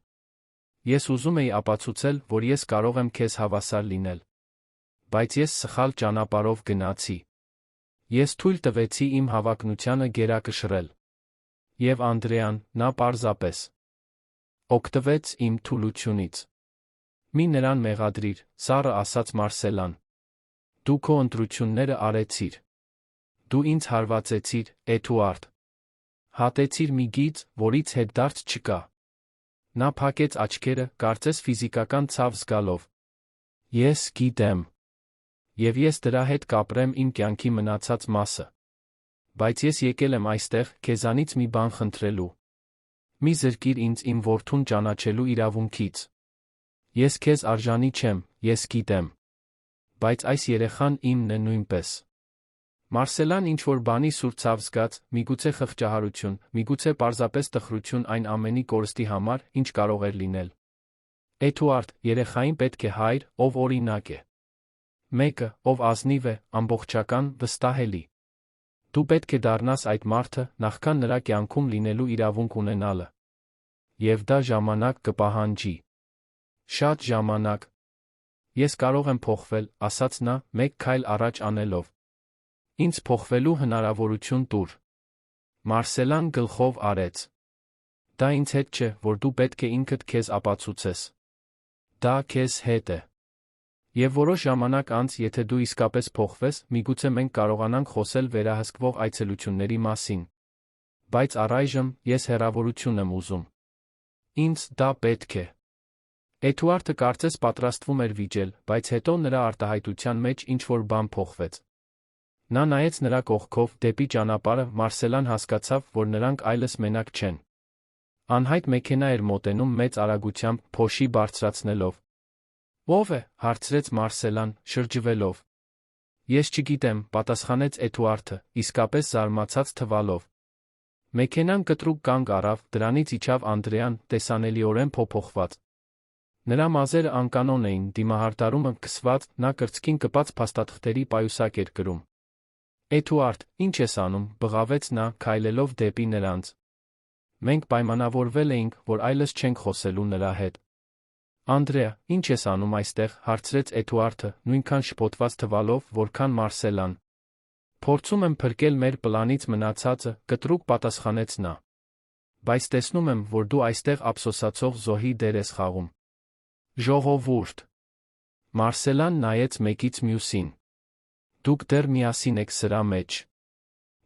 Ես ուզում էի ապացուցել, որ ես կարող եմ քեզ հավասար լինել։ Բայց ես սխալ ճանապարհով գնացի։ Ես թույլ տվեցի իմ հավակնությանը գերակշռել։ Եվ Անդրեան, նա պարզապես օգտվեց իմ թուլությունից։ Մի նրան մեղադրիր, սառը ասաց Մարսելան։ Դու քո ընտրությունները արեցիր։ Դու ինձ հարվածեցիր, Էդուարդ։ Հատեցիր մի գիծ, որից հետդարձ չկա։ Նա փակեց աչքերը, կարծես ֆիզիկական ցավ զգալով։ Ես գիտեմ։ Եվ ես դրա հետ կապրեմ իմ կյանքի մնացած մասը։ Բայց ես եկել եմ այստեղ, քեզանից մի բան խնդրելու։ Մի զրկիր ինձ իմ որդուն ճանաչելու իրավունքից։ Ես քեզ արժանի չեմ, ես գիտեմ։ Բայց այս երեխան իմն է նույնպես։ Մարսելան ինչ-որ բանի սուր ցավ զգաց, միգուցե խղճահարություն, միգուցե պարզապես տխրություն այն ամենի կորստի համար, ինչ կարող էր լինել։ Էդուարդ, երեխային պետք է հայր, ով օրինակ է։ Մեկը, ով ազնիվ է, ամբողջական, վստահելի։ Դու պետք է դառնաս այդ մարդը, նախքան նրա կյանքում լինելու իրավունք ունենալը։ Եվ դա ժամանակ կպահանջի։ Շատ ժամանակ։ Ես կարող եմ փոխվել, ասաց նա, մեկ քայլ առաջ անելով։ Ինձ փոխվելու հնարավորություն տուր։ Մարսելան գլխով արեց։ Դա ինձ հետ չէ, որ դու պետք է ինքդ քեզ ապացուցես։ Դա քեզ հետ է։ Եվ որոշ ժամանակ անց, եթե դու իսկապես փոխվես, միգուցե մենք կարողանանք խոսել վերահսկվող այցելությունների մասին։ Բայց առայժմ ես հեռավորություն եմ ուզում։ Ինձ դա պետք է։ Էդուարդը կարծես պատրաստվում էր վիճել, բայց հետո նրա արտահայտության մեջ ինչ-որ բան փոխվեց։ Նա նայեց նրա կողքով դեպի ճանապարհը, Մարսելան հասկացավ, որ նրանք այլս մենակ չեն։ Անհայտ մեքենա էր մոտենում մեծ արագությամբ, փոշի բարձրացնելով։ Ո՞վ է, հարցրեց Մարսելան, շրջվելով։ Ես չգիտեմ, պատասխանեց Էդուարդը, իսկապես զարմացած թվալով։ Մեքենան կտրուկ կանգ առավ, դրանից իջավ Անդրեան, տեսանելիորեն փոփոխված։ Նրա մազերը անկանոն էին, դիմահարդարումը քսված, նա կրծքին կպած փաստաթղթերի պայուսակ էր կրում։ Էդուարդ, ինչ ես անում, բղավեց նա, քայլելով դեպի նրանց։ Մենք պայմանավորվել էինք, որ այլս չենք խոսելու նրա հետ։ Անդրեա, ինչ ես անում այստեղ, հարցրեց Էդուարդը, նույնքան շփոթված թվալով, որքան Մարսելան։ Փորձում եմ փրկել մեր պլանից մնացածը, կտրուկ պատասխանեց նա։ Բայց տեսնում եմ, որ դու այստեղ ափսոսացող զոհի դեր ես խաղում։ Ժողովուրդ։ Մարսելան նայեց մեկից մյուսին։ Դուք դեռ միասին եք սրա մեջ։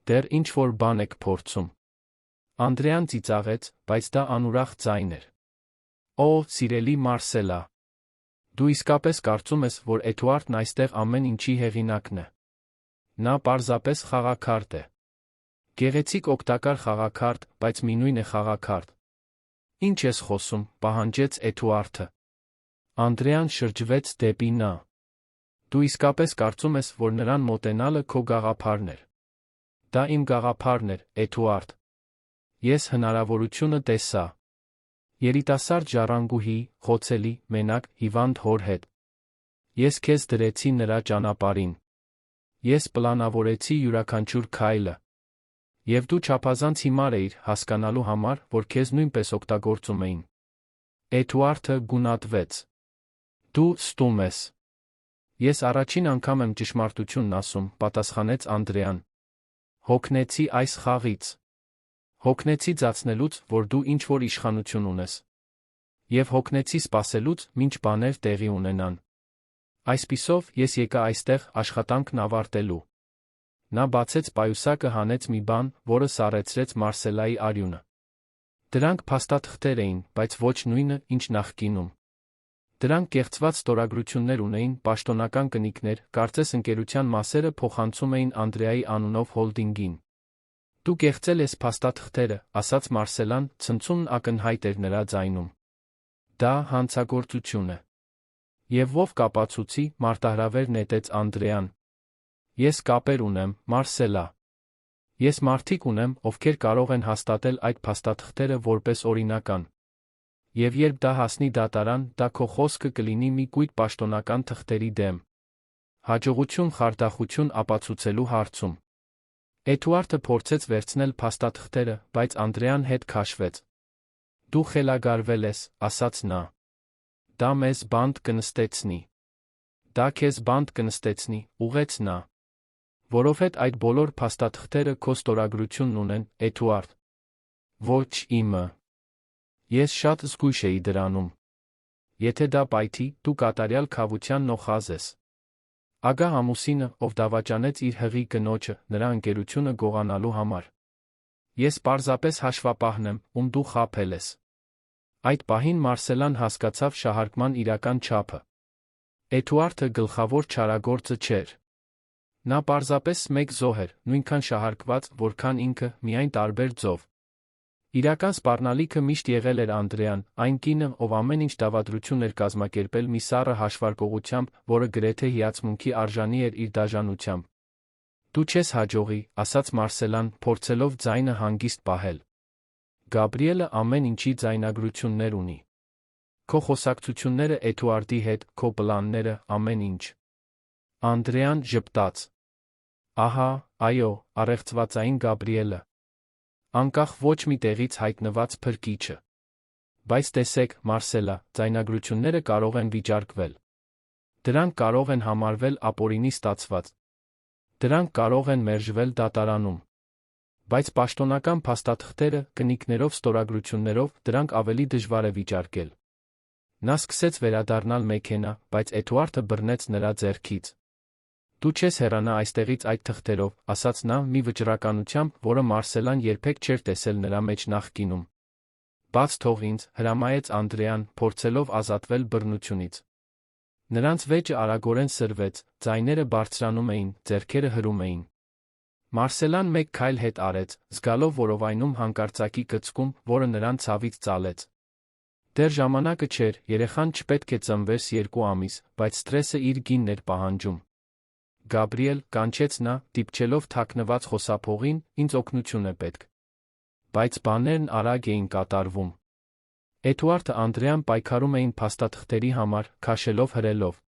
Դեռ ինչ-որ բան եք փորձում։ Անդրեան ծիծաղեց, բայց դա անուրախ ձայն էր։ Օ, սիրելի Մարսելա։ Դու իսկապես կարծում ես, որ Էդուարդն այստեղ ամեն ինչի հեղինակն է։ Նա պարզապես խաղաքարտ է։ Գեղեցիկ օգտակար խաղաքարտ, բայց մինույն է խաղաքարտ։ Ինչ ես խոսում, պահանջեց Էդուարդը։ Անդրեան շրջվեց դեպի նա։ Դու իսկապես կարծում ես, որ նրան մոտենալը քո գաղափարն էր։ Դա իմ գաղափարն էր, Էդուարդ։ Ես հնարավորությունը տեսա։ Երիտասարդ ժառանգուհի, խոցելի, մենակ, հիվանդ հոր հետ։ Ես քեզ դրեցի նրա ճանապարհին։ Ես պլանավորեցի յուրաքանչյուր քայլը։ Եվ դու չափազանց հիմար էիր հասկանալու համար, որ քեզ նույնպես օգտագործում էին։ Էդուարդը գունատվեց։ Դու ստում ես։ Ես առաջին անգամ եմ ճշմարտությունն ասում, պատասխանեց Անդրեան։ Հոգնեցի այս խաղից։ Հոգնեցի ձացնելուց, որ դու ինչ-որ իշխանություն ունես։ Եվ հոգնեցի սպասելուց, մինչ բաներ տեղի ունենան։ Այսպիսով, ես եկա այստեղ աշխատանքն ավարտելու։ Նա բացեց պայուսակը, հանեց մի բան, որը սառեցրեց Մարսելայի արյունը։ Դրանք փաստաթղթեր էին, բայց ոչ նույնը, ինչ նախկինում։ Դրանք կեղծված ստորագրություններ ունեին, պաշտոնական կնիկներ, կարծես ընկերության մասերը փոխանցում էին Անդրեայի անունով հոլդինգին։ Դու կեղծել ես փաստաթղթերը, ասաց Մարսելան, ցնցումն ակնհայտ էր նրա ձայնում։ Դա հանցագործություն է։ Եվ ով կապացուցի, մարտահրավեր նետեց Անդրեան։ Ես կապեր ունեմ, Մարսելա։ Ես մարդիկ ունեմ, ովքեր կարող են հաստատել այդ փաստաթղթերը որպես օրինական։ Եվ երբ դա հասնի դատարան, դա քո խոսքը կլինի մի կույտ պաշտոնական թղթերի դեմ։ Հաջողություն խարդախություն ապացուցելու հարցում։ Էդուարդը փորձեց վերցնել փաստաթղթերը, բայց Անդրեան հետ քաշվեց։ Դու խելագարվել ես, ասաց նա։ Դա մեզ բանտ կնստեցնի։ Դա քեզ բանտ կնստեցնի, ուղեց նա։ Որովհետև այդ բոլոր փաստաթղթերը քո ստորագրությունն ունեն, Էդուարդ։ Ոչ իմը։ Ես շատ զգույշ էի դրանում։ Եթե դա պայթի, դու կատարյալ քավության նոխազ ես։ Ագա ամուսինը, ով դավաճանեց իր հղի կնոջը, նրա ընկերությունը գողանալու համար։ Ես պարզապես հաշվապահն եմ, ում դու խաբել ես։ Այդ պահին Մարսելան հասկացավ շահարկման իրական չափը։ Էդուարդը գլխավոր չարագործը չէր։ Նա պարզապես մեկ զոհ էր, նույնքան շահարկված, որքան ինքը, միայն տարբեր ձով։ Իրական սպառնալիքը միշտ եղել էր Անդրեան, այն կինը, ով ամեն ինչ դավադրություն էր կազմակերպել մի սառը հաշվարկողությամբ, որը գրեթե հիացմունքի արժանի էր իր դաժանությամբ։ Դու չես հաջողի, ասաց Մարսելան, փորձելով ձայնը հանգիստ պահել։ Գաբրիելը ամեն ինչի ձայնագրություններ ունի։ Քո խոսակցությունները Էդուարդի հետ, քո պլանները, ամեն ինչ։ Անդրեան ժպտաց։ Ահա, այո, առեղծվածային Գաբրիելը։ Անկախ ոչ մի տեղից հայտնված փրկիչը։ Բայց տեսեք, Մարսելա, ձայնագրությունները կարող են վիճարկվել։ Դրանք կարող են համարվել ապօրինի ստացված։ Դրանք կարող են մերժվել դատարանում։ Բայց պաշտոնական փաստաթղթերը, կնիկներով ստորագրություններով, դրանք ավելի դժվար է վիճարկել։ Նա սկսեց վերադառնալ մեքենա, բայց Էդուարդը բռնեց նրա ձեռքից։ Դու չես հեռանա այստեղից այդ թղթերով, ասաց նա մի վճռականությամբ, որը Մարսելան երբեք չէր տեսել նրա մեջ նախկինում։ Բաց թող ինձ, հրամայեց Անդրեան, փորձելով ազատվել բռնությունից։ Նրանց վեճը արագորեն սրվեց, ձայները բարձրանում էին, ձեռքերը հրում էին։ Մարսելան մեկ քայլ հետ արեց, զգալով որովայնում հանկարծակի կծկում, որը նրան ցավից ծալեց։ Դեռ ժամանակը չէր, երեխան չպետք է ծնվեր 2 ամիս, բայց սթրեսը իր գինն էր պահանջում։ Գաբրիել, կանչեց նա, դիպչելով թաքնված խոսափողին, ինձ օգնություն է պետք։ Բայց բաներն արագ էին կատարվում։ Էդուարդը Անդրեան պայքարում էին փաստաթղթերի համար, քաշելով հրելով։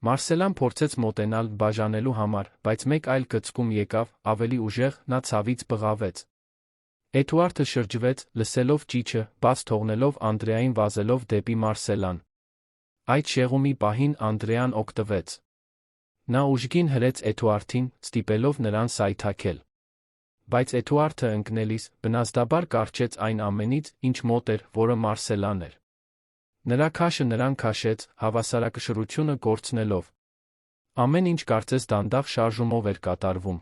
Մարսելան փորձեց մոտենալ, բաժանելու համար, բայց մեկ այլ կծկում եկավ, ավելի ուժեղ, նա ցավից բղավեց։ Էդուարդը շրջվեց, լսելով ճիչը, բաց թողնելով Անդրեային վազելով դեպի Մարսելան։ Այդ շեղումի պահին Անդրեան օգտվեց։ Նա ուժգին հրեց Էդուարդին, ստիպելով նրան սայթաքել։ Բայց Էդուարդը ընկնելիս, բնազդաբար կառչեց այն ամենից, ինչ մոտ էր, որը Մարսելան էր։ Նրա քաշը նրան քաշեց, հավասարակշռությունը կորցնելով։ Ամեն ինչ կարծես դանդաղ շարժումով էր կատարվում։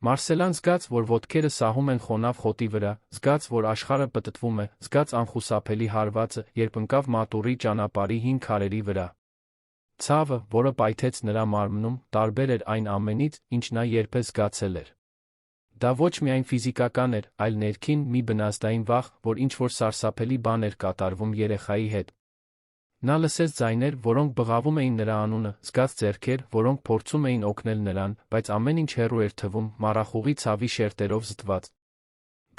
Մարսելան զգաց, որ ոտքերը սահում են խոնավ խոտի վրա, զգաց, որ աշխարհը պտտվում է, զգաց անխուսափելի հարվածը, երբ ընկավ մատուռի ճանապարհի հին քարերի վրա։ Ցավը, որը պայթեց նրա մարմնում, տարբեր էր այն ամենից, ինչ նա երբեք զգացել էր։ Դա ոչ միայն ֆիզիկական էր, այլ ներքին մի բնազդային վախ, որ ինչ-որ սարսափելի բան էր կատարվում երեխայի հետ։ Նա լսեց ձայներ, որոնք բղավում էին նրա անունը, զգաց ձեռքեր, որոնք փորձում էին օգնել նրան, բայց ամեն ինչ հեռու էր թվում, մառախուղի ցավի շերտերով զտված։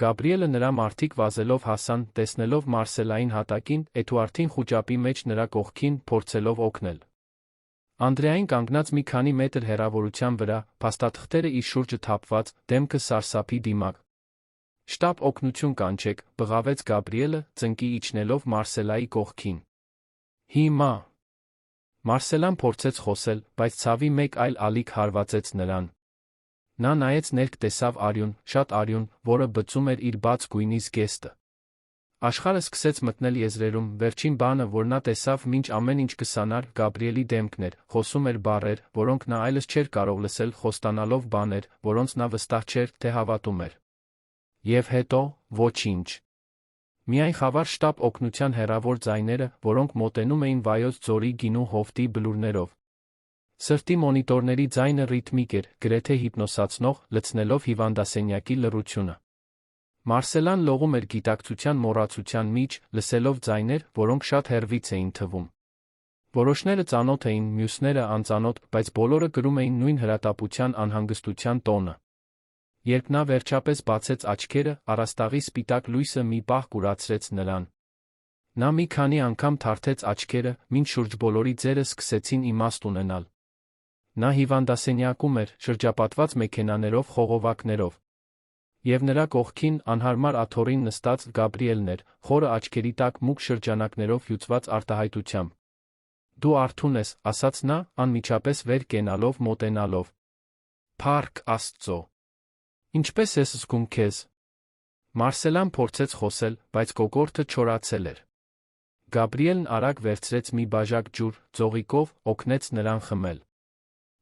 Գաբրիելը նրա մարդիկ վազելով հասան, տեսնելով Մարսելային հատակին, Էդուարդին խուճապի մեջ նրա կողքին, փորձելով օգնել։ Անդրեային կանգնած մի քանի մետր հեռավորության վրա, փաստաթղթերը իր շուրջը թափված, դեմքը սարսափի դիմակ։ Շտապ օգնություն կանչեք, բղավեց Գաբրիելը, ծնկի իջնելով Մարսելայի կողքին։ Հիմա։ Մարսելան փորձեց խոսել, բայց ցավի մեկ այլ ալիք հարվածեց նրան։ Նա նայեց ներք տեսավ արյուն, շատ արյուն, որը բծում էր իր բաց գույնի զգեստը։ Աշխարհը սկսեց մտնել եզրերում, վերջին բանը, որ նա տեսավ, մինչ ամեն ինչ կսանար, Գաբրիելի դեմքն էր, խոսում էր բառեր, որոնք նա այլս չէր կարող լսել, խոստանալով բաներ, որոնց նա վստահ չէր, թե հավատում էր։ Եվ հետո, ոչինչ։ Միայն խավար շտապ օգնության հեռավոր ձայները, որոնք մոտենում էին Վայոց ձորի գինու հովտի բլուրներով։ Սրտի մոնիտորների ձայնը ռիթմիկ էր, գրեթե հիպնոսացնող, լցնելով հիվանդասենյակի լռությունը։ Մարսելան լողում էր գիտակցության մոռացության մեջ, լսելով ձայներ, որոնք շատ հեռվից էին թվում։ Որոշները ծանոթ էին, մյուսները անծանոթ, բայց բոլորը կրում էին նույն հրատապության անհանգստության տոնը։ Երբ նա վերջապես բացեց աչքերը, առաստաղի սպիտակ լույսը մի պահ կուրացրեց նրան։ Նա մի քանի անգամ թարթեց աչքերը, մինչ շուրջբոլորի ձերը սկսեցին իմաստ ունենալ։ Նա հիվանդասենյակում էր, շրջապատված մեքենաներով, խողովակներով։ Եվ նրա կողքին, անհարմար աթոռին նստած, Գաբրիելն էր, խորը աչքերի տակ մուգ շրջանակներով հյուծված արտահայտությամբ։ Դու արթուն ես, ասաց նա, անմիջապես վեր կենալով, մոտենալով։ Փառք Աստծո։ Ինչպե՞ս ես զգում քեզ։ Մարսելան փորձեց խոսել, բայց կոկորդը չորացել էր։ Գաբրիելն արագ վերցրեց մի բաժակ ջուր, ձողիկով, օգնեց նրան խմել։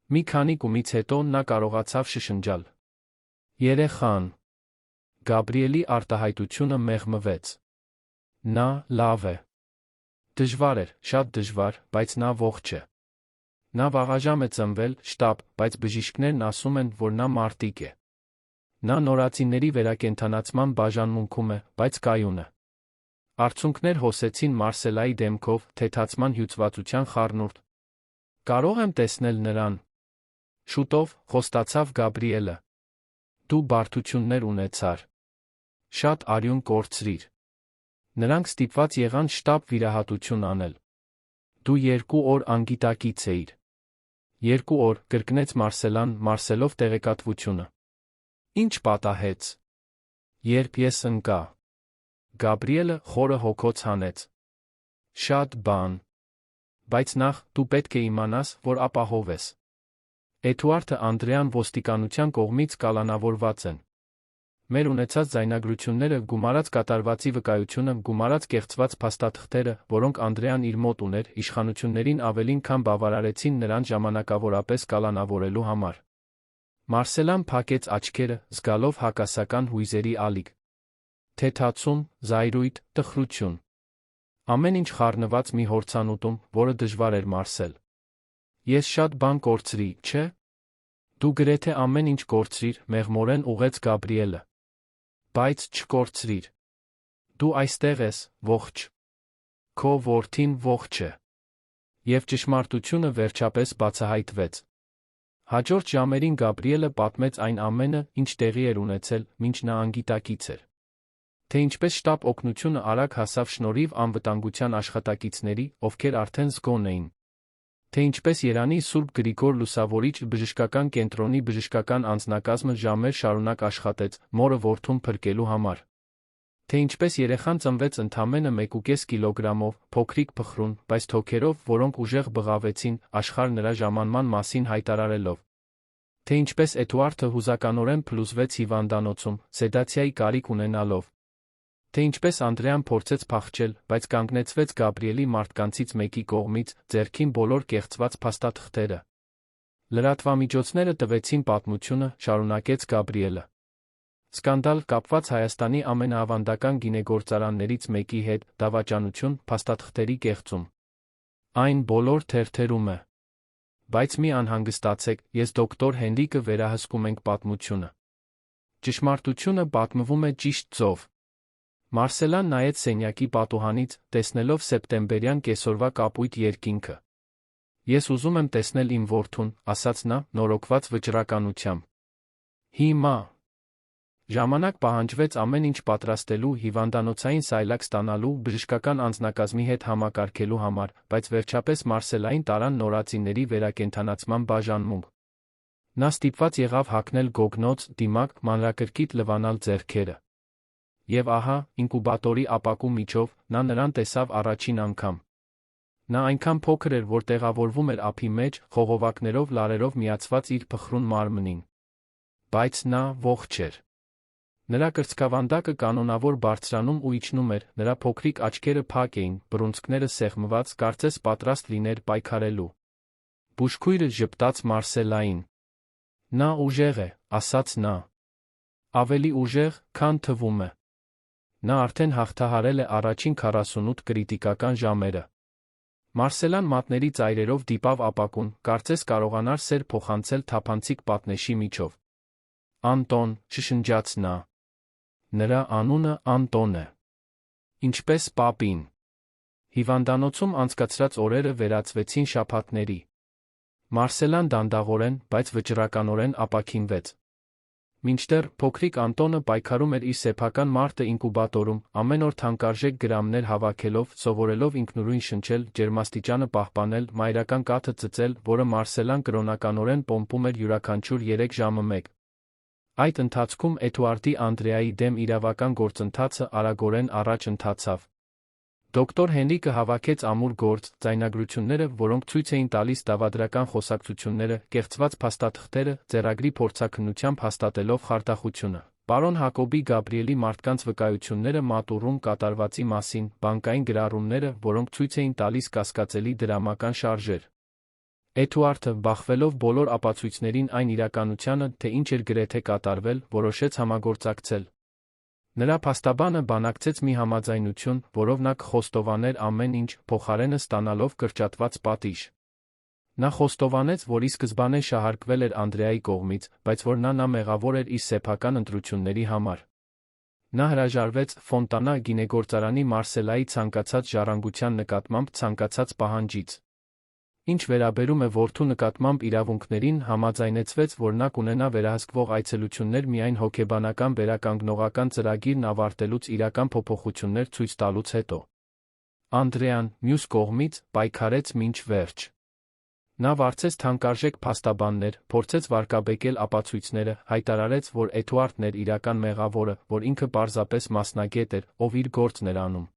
Մի քանի կումից հետո նա կարողացավ շշնջալ. Երեխան։ Գաբրիելի արտահայտությունը մեղմվեց։ Նա լավ է։ Դժվար էր, շատ դժվար, բայց նա ողջ է։ Նա վաղաժամ է ծնվել, շտապ, բայց բժիշկներն ասում են, որ նա մարտիկ է։ Նա նորածինների վերակենդանացման բաժանմունքում է, բայց կայուն է։ Արցունքներ հոսեցին Մարսելայի դեմքով, թեթացման հյուծվածության խառնուրդ։ Կարող եմ տեսնել նրան։ Շուտով, խոստացավ Գաբրիելը։ Դու բարդություններ ունեցար։ Շատ արյուն կորցրիր։ Նրանք ստիպված եղան շտապ վիրահատություն անել։ Դու 2 օր անգիտակից էիր։ 2 օր, կրկնեց Մարսելան, մարսելով տեղեկատվությունը։ Ինչ պատահեց։ Երբ ես ընկա։ Գաբրիելը խորը հոգոց հանեց։ Շատ բան։ Բայց նախ, դու պետք է իմանաս, որ ապահով ես։ Էդուարդը Անդրեան ոստիկանության կողմից կալանավորված են։ Մեր ունեցած ձայնագրությունները, գումարած կատարվածի վկայությունը, գումարած կեղծված փաստաթղթերը, որոնք Անդրեան իր մոտ ուներ, իշխանություններին ավելին քան բավարարեցին նրան ժամանակավորապես կալանավորելու համար։ Մարսելան փակեց աչքերը, զգալով հակասական հույզերի ալիք։ Թեթացում, զայրույթ, տխրություն։ Ամեն ինչ խառնված մի հորցանուտում, որը դժվար էր մարսել։ Ես շատ բան կորցրի, չէ՞։ Դու գրեթե ամեն ինչ կորցրիր, մեղմորեն ուղեց Գաբրիելը։ Բայց չկորցրիր։ Դու այստեղ ես, ողջ։ Քո որդին ողջ է։ Եվ ճշմարտությունը վերջապես բացահայտվեց։ Հաջորդ ժամերին Գաբրիելը պատմեց այն ամենը, ինչ տեղի էր ունեցել, մինչ նա անգիտակից էր։ Թե ինչպես շտապ օգնությունը արագ հասավ շնորհիվ անվտանգության աշխատակիցների, ովքեր արդեն զգոն էին։ Թե ինչպես Երանի Սուրբ Գրիգոր Լուսավորիչ բժշկական կենտրոնի բժշկական անձնակազմը ժամեր շարունակ աշխատեց, մորը որդուն փրկելու համար։ Թե ինչպես երեխան ծնվեց ընդամենը 1.5 կիլոգրամով, փոքրիկ փխրուն, բայց թոքերով, որոնք ուժեղ բղավեցին, աշխարհ նրա ժամանման մասին հայտարարելով։ Թե ինչպես Էդուարդը հուզականորեն փլուզվեց հիվանդանոցում, սեդացիայի կարիք ունենալով։ Թե ինչպես Անդրեան փորձեց փախչել, բայց կանգնեցվեց Գաբրիելի մարդկանցից մեկի կողմից, ձեռքին բոլոր կեղծված փաստաթղթերը։ Լրատվամիջոցները տվեցին պատմությունը, շարունակեց Գաբրիելը։ Սկանդալ կապված Հայաստանի ամենաավանդական գինեգործարաններից մեկի հետ, դավաճանություն, փաստաթղթերի կեղծում։ Այն բոլոր թերթերում է։ Բայց մի անհանգստացեք, ես դոկտոր Հենրիկը վերահսկում ենք պատմությունը։ Ճշմարտությունը պատմվում է ճիշտ ձով։ Մարսելան նայեց սենյակի պատուհանից, տեսնելով սեպտեմբերյան կեսօրվա կապույտ երկինքը։ Ես ուզում եմ տեսնել իմ որդուն, ասաց նա, նորոգված վճռականությամբ։ Հիմա։ Ժամանակ պահանջվեց ամեն ինչ պատրաստելու, հիվանդանոցային սայլակ ստանալու, բժշկական անձնակազմի հետ համակարգելու համար, բայց վերջապես Մարսելային տարան նորածինների վերակենդանացման բաժանմունք։ Նա ստիպված եղավ հագնել գոգնոց, դիմակ, մանրակրկիտ լվանալ ձեռքերը։ Եվ ահա, ինկուբատորի ապակու միջով, նա նրան տեսավ առաջին անգամ։ Նա այնքան փոքր էր, որ տեղավորվում էր ափի մեջ, խողովակներով լարերով միացված իր փխրուն մարմնին։ Բայց նա ողջ էր։ Նրա կրծքավանդակը կանոնավոր բարձրանում ու իջնում էր, նրա փոքրիկ աչքերը փակ էին, բռունցքները սեղմված, կարծես պատրաստ լիներ պայքարելու։ Բուժքույրը ժպտաց Մարսելային։ Նա ուժեղ է, ասաց նա։ Ավելի ուժեղ, քան թվում է։ Նա արդեն հաղթահարել է առաջին 48 կրիտիկական ժամերը։ Մարսելան մատների ծայրերով դիպավ ապակուն, կարծես կարողանար սեր փոխանցել թափանցիկ պատնեշի միջով։ Անտոն, շշնջաց նա։ Նրա անունը Անտոն է։ Ինչպես պապին։ Հիվանդանոցում անցկացրած օրերը վերածվեցին շաբաթների։ Մարսելան դանդաղորեն, բայց վճռականորեն ապաքինվեց։ Մինչդեռ փոքրիկ Անտոնը պայքարում էր իր սեփական մարտը ինկուբատորում, ամեն օր թանկարժեք գրամներ հավաքելով, սովորելով ինքնուրույն շնչել, ջերմաստիճանը պահպանել, մայրական կաթը ծծել, որը Մարսելան կրոնականորեն պոմպում էր յուրաքանչյուր 3 ժամը մեկ։ Այդ ընթացքում Էդուարդի Անդրեայի դեմ իրավական գործընթացը արագորեն առաջ ընթացավ։ Դոկտոր Հենրիկը հավաքեց ամուր գործ, ձայնագրությունները, որոնք ցույց էին տալիս դավադրական խոսակցությունները, կեղծված փաստաթղթերը, ձեռագրի փորձաքննությամբ հաստատելով խարդախությունը։ Պարոն Հակոբի Գաբրիելի մարդկանց վկայությունները մատուռում կատարվածի մասին, բանկային գրառումները, որոնք ցույց էին տալիս կասկածելի դրամական շարժեր։ Էդուարդը, բախվելով բոլոր ապացույցներին այն իրականությանը, թե ինչ էր գրեթե կատարվել, որոշեց համագործակցել։ Նրա փաստաբանը բանակցեց մի համաձայնություն, որով նա կխոստովաներ ամեն ինչ, փոխարենը ստանալով կրճատված պատիժ։ Նա խոստովանեց, որ ի սկզբանե շահարկվել էր Անդրեայի կողմից, բայց որ նա մեղավոր էր իր սեփական ընտրությունների համար։ Նա հրաժարվեց Ֆոնտանա գինեգործարանի Մարսելայի ցանկացած ժառանգության նկատմամբ ցանկացած պահանջից։ Ինչ վերաբերում է որդու նկատմամբ իրավունքներին, համաձայնեցվեց, որ նա կունենա վերահսկվող այցելություններ միայն հոգեբանական վերականգնողական ծրագիրն ավարտելուց իրական փոփոխություններ ցույց տալուց հետո։ Անդրեան, մյուս կողմից, պայքարեց մինչ վերջ։ Նա վարձեց թանկարժեք փաստաբաններ, փորձեց վարկաբեկել ապացույցները, հայտարարեց, որ Էդուարդն էր իրական մեղավորը, որ ինքը պարզապես մասնագետ էր, ով իր գործն էր անում։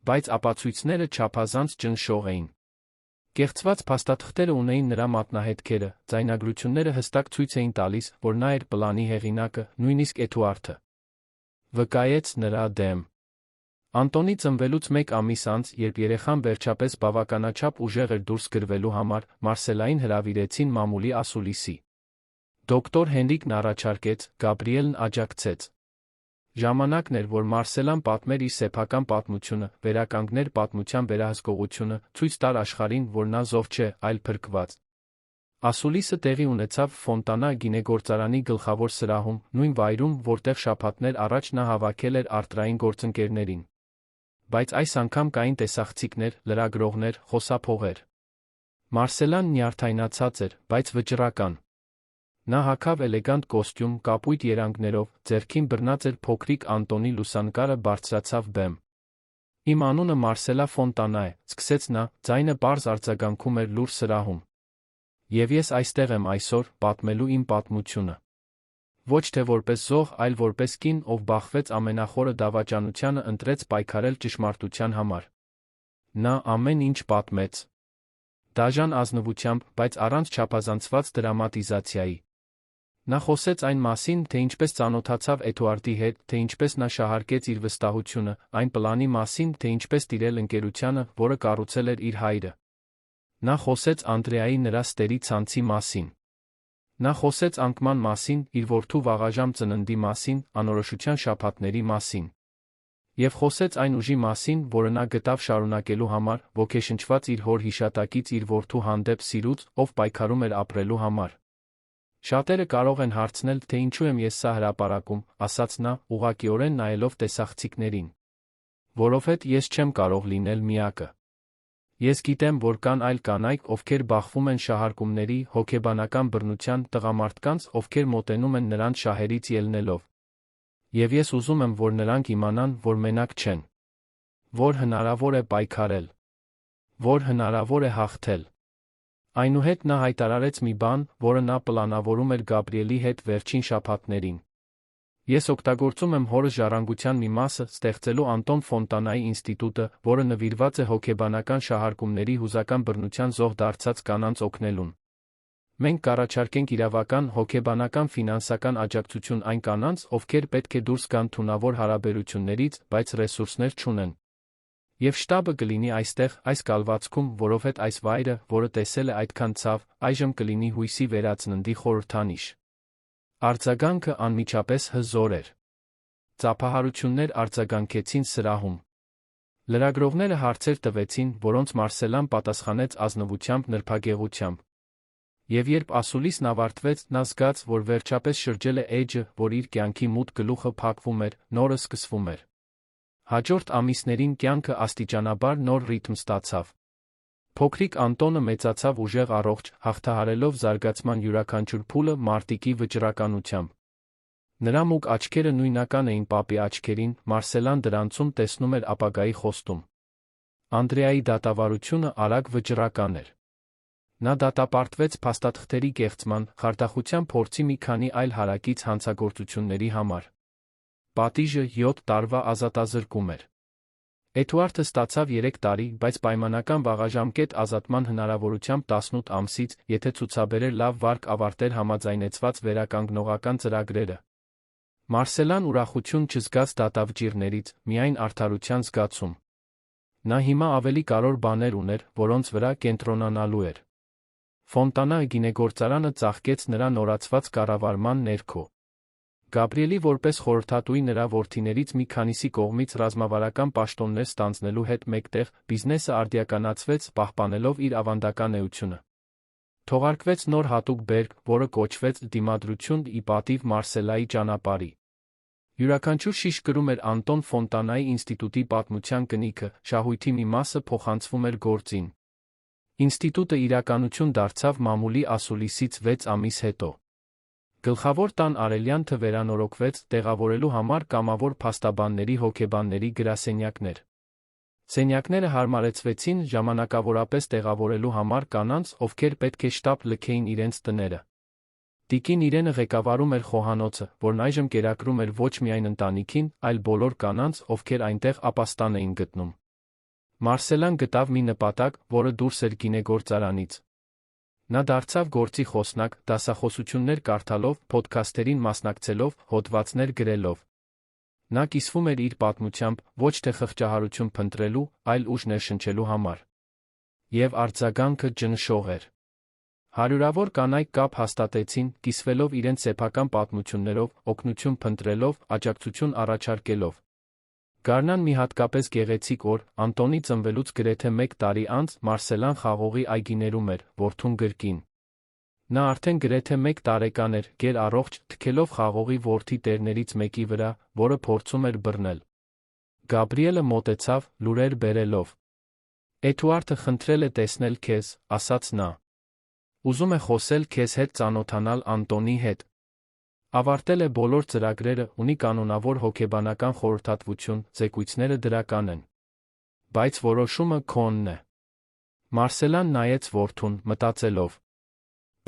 Բայց ապացույցները չափազանց ճնշող էին։ Կեղծված փաստաթղթերը ունեին նրա մատնահետքերը, ձայնագրությունները հստակ ցույց էին տալիս, որ նա էր պլանի հեղինակը, նույնիսկ Էդուարդը վկայեց նրա դեմ։ Անտոնի ծնվելուց 1 ամիս անց, երբ երեխան վերջապես բավականաչափ ուժեղ էր դուրս գրվելու համար, Մարսելային հրավիրեցին մամուլի ասուլիսի։ Դոկտոր Հենրիկն առաջարկեց, Գաբրիելն աջակցեց։ Ժամանակն էր, որ Մարսելան պատմեր իր սեփական պատմությունը, վերականգներ պատմության վերահսկողությունը, ցույց տար աշխարհին, որ նա զոհ չէ, այլ փրկված։ Ասուլիսը տեղի ունեցավ Ֆոնտանա գինեգործարանի գլխավոր սրահում, նույն վայրում, որտեղ շաբաթներ առաջ նա հավաքել էր արտրային գործընկերներին։ Բայց այս անգամ կային տեսախցիկներ, լրագրողներ, խոսափողեր։ Մարսելան նյարդայնացած էր, բայց վճռական։ Նա հագավ էլեգանտ կոստյում, կապույտ երանգներով, ձեռքին բռնած էր փոքրիկ Անտոնի լուսանկարը բարձրացավ բեմ։ Իմ անունը Մարսելա Ֆոնտանա է, սկսեց նա, ձայնը պարզ արձագանքում էր լուր սրահում։ Եվ ես այստեղ եմ այսօր, պատմելու իմ պատմությունը։ Ոչ թե որպես զոհ, այլ որպես կին, ով բախվեց ամենախորը դավաճանությանը, ընտրեց պայքարել ճշմարտության համար։ Նա ամեն ինչ պատմեց։ Դաժան ազնվությամբ, բայց առանց չափազանցված դրամատիզացիայի։ Նա խոսեց այն մասին, թե ինչպես ծանոթացավ Էդուարդի հետ, թե ինչպես նա շահարկեց իր վստահությունը, այն պլանի մասին, թե ինչպես տիրել ընկերությանը, որը կառուցել էր իր հայրը։ Նա խոսեց Անդրեայի նրա ստերի ցանցի մասին։ Նա խոսեց անկման մասին, իր որդու վաղաժամ ծննդի մասին, անորոշության շաբաթների մասին։ Եվ խոսեց այն ուժի մասին, որը նա գտավ շարունակելու համար, ոգեշնչված իր հոր հիշատակից իր որդու հանդեպ սիրուց, ով պայքարում էր ապրելու համար։ Շատերը կարող են հարցնել, թե ինչու եմ ես սա հրապարակում, ասաց նա, ուղղակիորեն նայելով տեսախցիկներին։ Որովհետև ես չեմ կարող լինել միակը։ Ես գիտեմ, որ կան այլ կանայք, ովքեր բախվում են շահարկումների, հոգեբանական բռնության, տղամարդկանց, ովքեր մոտենում են նրանց շահերից ելնելով։ Եվ ես ուզում եմ, որ նրանք իմանան, որ մենակ չեն։ Որ հնարավոր է պայքարել։ Որ հնարավոր է հաղթել։ Այնուհետ նա հայտարարեց մի բան, որը նա պլանավորում էր Գաբրիելի հետ վերջին շաբաթներին։ Ես օգտագործում եմ հորս ժառանգության մի մասը, ստեղծելու Անտոն Ֆոնտանայի ինստիտուտը, որը նվիրված է հոգեբանական շահարկումների հուզական բռնության զոհ դարձած կանանց օգնելուն։ Մենք կառաջարկենք իրավական, հոգեբանական, ֆինանսական աջակցություն այն կանանց, ովքեր պետք է դուրս գան թունավոր հարաբերություններից, բայց ռեսուրսներ չունեն։ Եվ շտաբը կլինի այստեղ, այս կալվածքում, որովհետև այս վայրը, որը տեսել է այդքան ցավ, այժմ կլինի հույսի վերածննդի խորհրդանիշ։ Արձագանքը անմիջապես հզոր էր։ Ծափահարություններ արձագանքեցին սրահում։ Լրագրողները հարցեր տվեցին, որոնց Մարսելան պատասխանեց ազնվությամբ, նրբագեղությամբ։ Եվ երբ ասուլիսն ավարտվեց, նա զգաց, որ վերջապես շրջել է էջը, որ իր կյանքի մութ գլուխը փակվում էր, նորը սկսվում էր։ Հաջորդ ամիսներին կյանքը աստիճանաբար նոր ռիթմ ստացավ։ Փոքրիկ Անտոնը մեծացավ ուժեղ առողջ, հաղթահարելով զարգացման յուրաքանչյուր փուլը մարտիկի վճռականությամբ։ Նրա մուգ աչքերը նույնական էին պապի աչքերին, Մարսելան դրանցում տեսնում էր ապագայի խոստում։ Անդրեայի դատավարությունը արագ վճռական էր։ Նա դատապարտվեց փաստաթղթերի կեղծման, խարդախության փորձի մի քանի այլ հարակից հանցագործությունների համար։ Պատիժը 7 տարվա ազատազրկում էր։ Էդուարդը ստացավ 3 տարի, բայց պայմանական վաղաժամկետ ազատման հնարավորությամբ 18 ամսից, եթե ցուցաբերեր լավ վարք ավարտեր համաձայնեցված վերականգնողական ծրագրերը։ Մարսելան ուրախություն չզգաց դատավճիռներից, միայն արդարության զգացում։ Նա հիմա ավելի կարևոր բաներ ուներ, որոնց վրա կենտրոնանալու էր։ Ֆոնտանա գինեգործարանը ծաղկեց նրա նորացված կառավարման ներքո։ Գաբրիելի որպես խորհրդատուի նրա որդիներից մի քանիսի կողմից ռազմավարական պաշտոններ ստանձնելու հետ մեկտեղ, բիզնեսը արդիականացվեց, պահպանելով իր ավանդական էությունը։ Թողարկվեց նոր հատուկ բերք, որը կոչվեց «Դիմադրություն ի պատիվ Մարսելայի ճանապարհի»։ Յուրաքանչյուր շիշ կրում էր Անտոն Ֆոնտանայի ինստիտուտի պատմության կնիքը, շահույթի մի մասը փոխանցվում էր գործին։ Ինստիտուտը իրականություն դարձավ մամուլի ասուլիսից 6 ամիս հետո։ Գլխավոր տան արևելյան թը վերանորոգվեց, տեղավորելու համար կամավոր փաստաբանների հոգեբանների գրասենյակներ։ Սենյակները հարմարեցվեցին ժամանակավորապես տեղավորելու համար կանանց, ովքեր պետք է շտապ լքեին իրենց տները։ Տիկին Իրենը ղեկավարում էր խոհանոցը, որն այժմ կերակրում էր ոչ միայն ընտանիքին, այլ բոլոր կանանց, ովքեր այնտեղ ապաստան էին գտնում։ Մարսելան գտավ մի նպատակ, որը դուրս էր գինեգործարանից։ Նա դարձավ գործի խոսնակ, դասախոսություններ կարդալով, փոդքասթերին մասնակցելով, հոդվածներ գրելով։ Նա կիսվում էր իր պատմությամբ, ոչ թե խղճահարություն փնտրելու, այլ ուժ ներշնչելու համար։ Եվ արձագանքը ջնշող էր։ Հարյուրավոր կանայք կապ հաստատեցին, կիսվելով իրենց սեփական պատմություններով, օգնություն փնտրելով, աջակցություն առաջարկելով։ Գարնան մի հատկապես գեղեցիկ օր, Անտոնի ծնվելուց գրեթե 1 տարի անց, Մարսելան խաղողի այգիներում էր, որդուն գրկին։ Նա արդեն գրեթե 1 տարեկան էր, գեր առողջ, թքելով խաղողի որդի տերներից մեկի վրա, որը փորձում էր բռնել։ Գաբրիելը մոտեցավ, լուրեր բերելով։ Էդուարդը խնդրել է տեսնել քեզ, ասաց նա։ Ուզում է խոսել քեզ հետ, ծանոթանալ Անտոնի հետ։ Ավարտել է բոլոր ծրագրերը, ունի կանոնավոր հոգեբանական խորհրդատվություն, զեկույցները դրական են։ Բայց որոշումը քոնն է։ Մարսելան նայեց որդուն, մտածելով։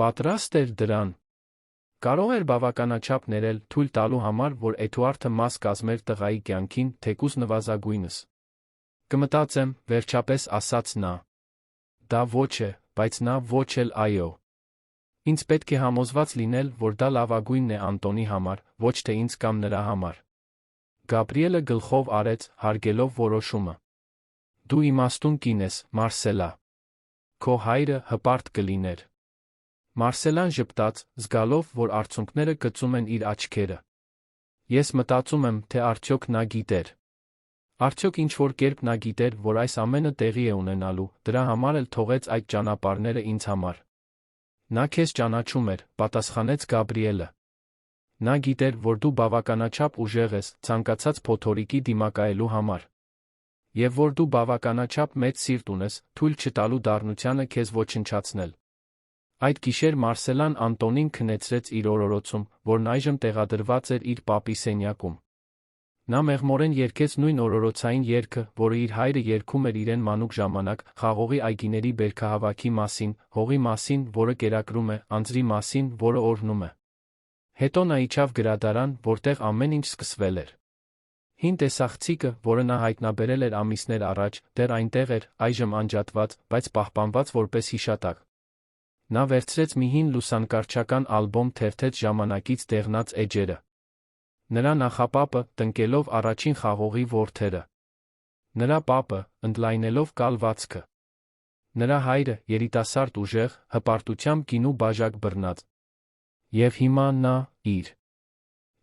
Պատրաստ էր դրան։ Կարող էր բավականաչափ ներել, թույլ տալու համար, որ Էդուարդը մաս կազմեր տղայի կյանքին, թեկուզ նվազագույնս։ Կմտածեմ, վերջապես ասաց նա։ Դա ոչ է, բայց նա ոչ էլ այո։ Ինձ պետք է համոզված լինել, որ դա լավագույնն է Անտոնի համար, ոչ թե ինձ կամ նրա համար։ Գաբրիելը գլխով արեց, հարգելով որոշումը։ Դու իմաստուն կին ես, Մարսելա։ Քո հայրը հպարտ կլիներ։ Մարսելան ժպտաց, զգալով, որ արցունքները գծում են իր աչքերը։ Ես մտածում եմ, թե արդյոք նա գիտեր։ Արդյոք ինչ-որ կերպ նա գիտեր, որ այս ամենը տեղի է ունենալու, դրա համար էլ թողեց այդ ճանապարհները ինձ համար։ Նա քեզ ճանաչում էր, պատասխանեց Գաբրիելը։ Նա գիտեր, որ դու բավականաչափ ուժեղ ես, ցանկացած փոթորիկի դիմակայելու համար։ Եվ որ դու բավականաչափ մեծ սիրտ ունես, թույլ չտալու դառնությանը քեզ ոչնչացնել։ Այդ գիշեր Մարսելան Անտոնին քնեցրեց իր օրորոցում, որն այժմ տեղադրված էր իր պապի սենյակում։ Նա մեղմորեն երգեց նույն օրորոցային երգը, որը իր հայրը երգում էր իրեն մանուկ ժամանակ, խաղողի այգիների բերքահավաքի մասին, հողի մասին, որը կերակրում է, անձրի մասին, որը օրհնում է։ Հետո նա իջավ գրադարան, որտեղ ամեն ինչ սկսվել էր։ Հին տեսախցիկը, որը նա հայտնաբերել էր ամիսներ առաջ, դեռ այնտեղ էր, այժմ անջատված, բայց պահպանված որպես հիշատակ։ Նա վերցրեց մի հին լուսանկարչական ալբոմ, թերթեց ժամանակից դեղնած էջերը։ Նրա նախապապը, տնկելով առաջին խաղողի ворթերը։ Նրա պապը, ընդլայնելով կալվածքը։ Նրա հայրը, երիտասարդ ուժեղ, հպարտությամբ գինու բաժակ բռնած։ Եվ հիմա նա, իր։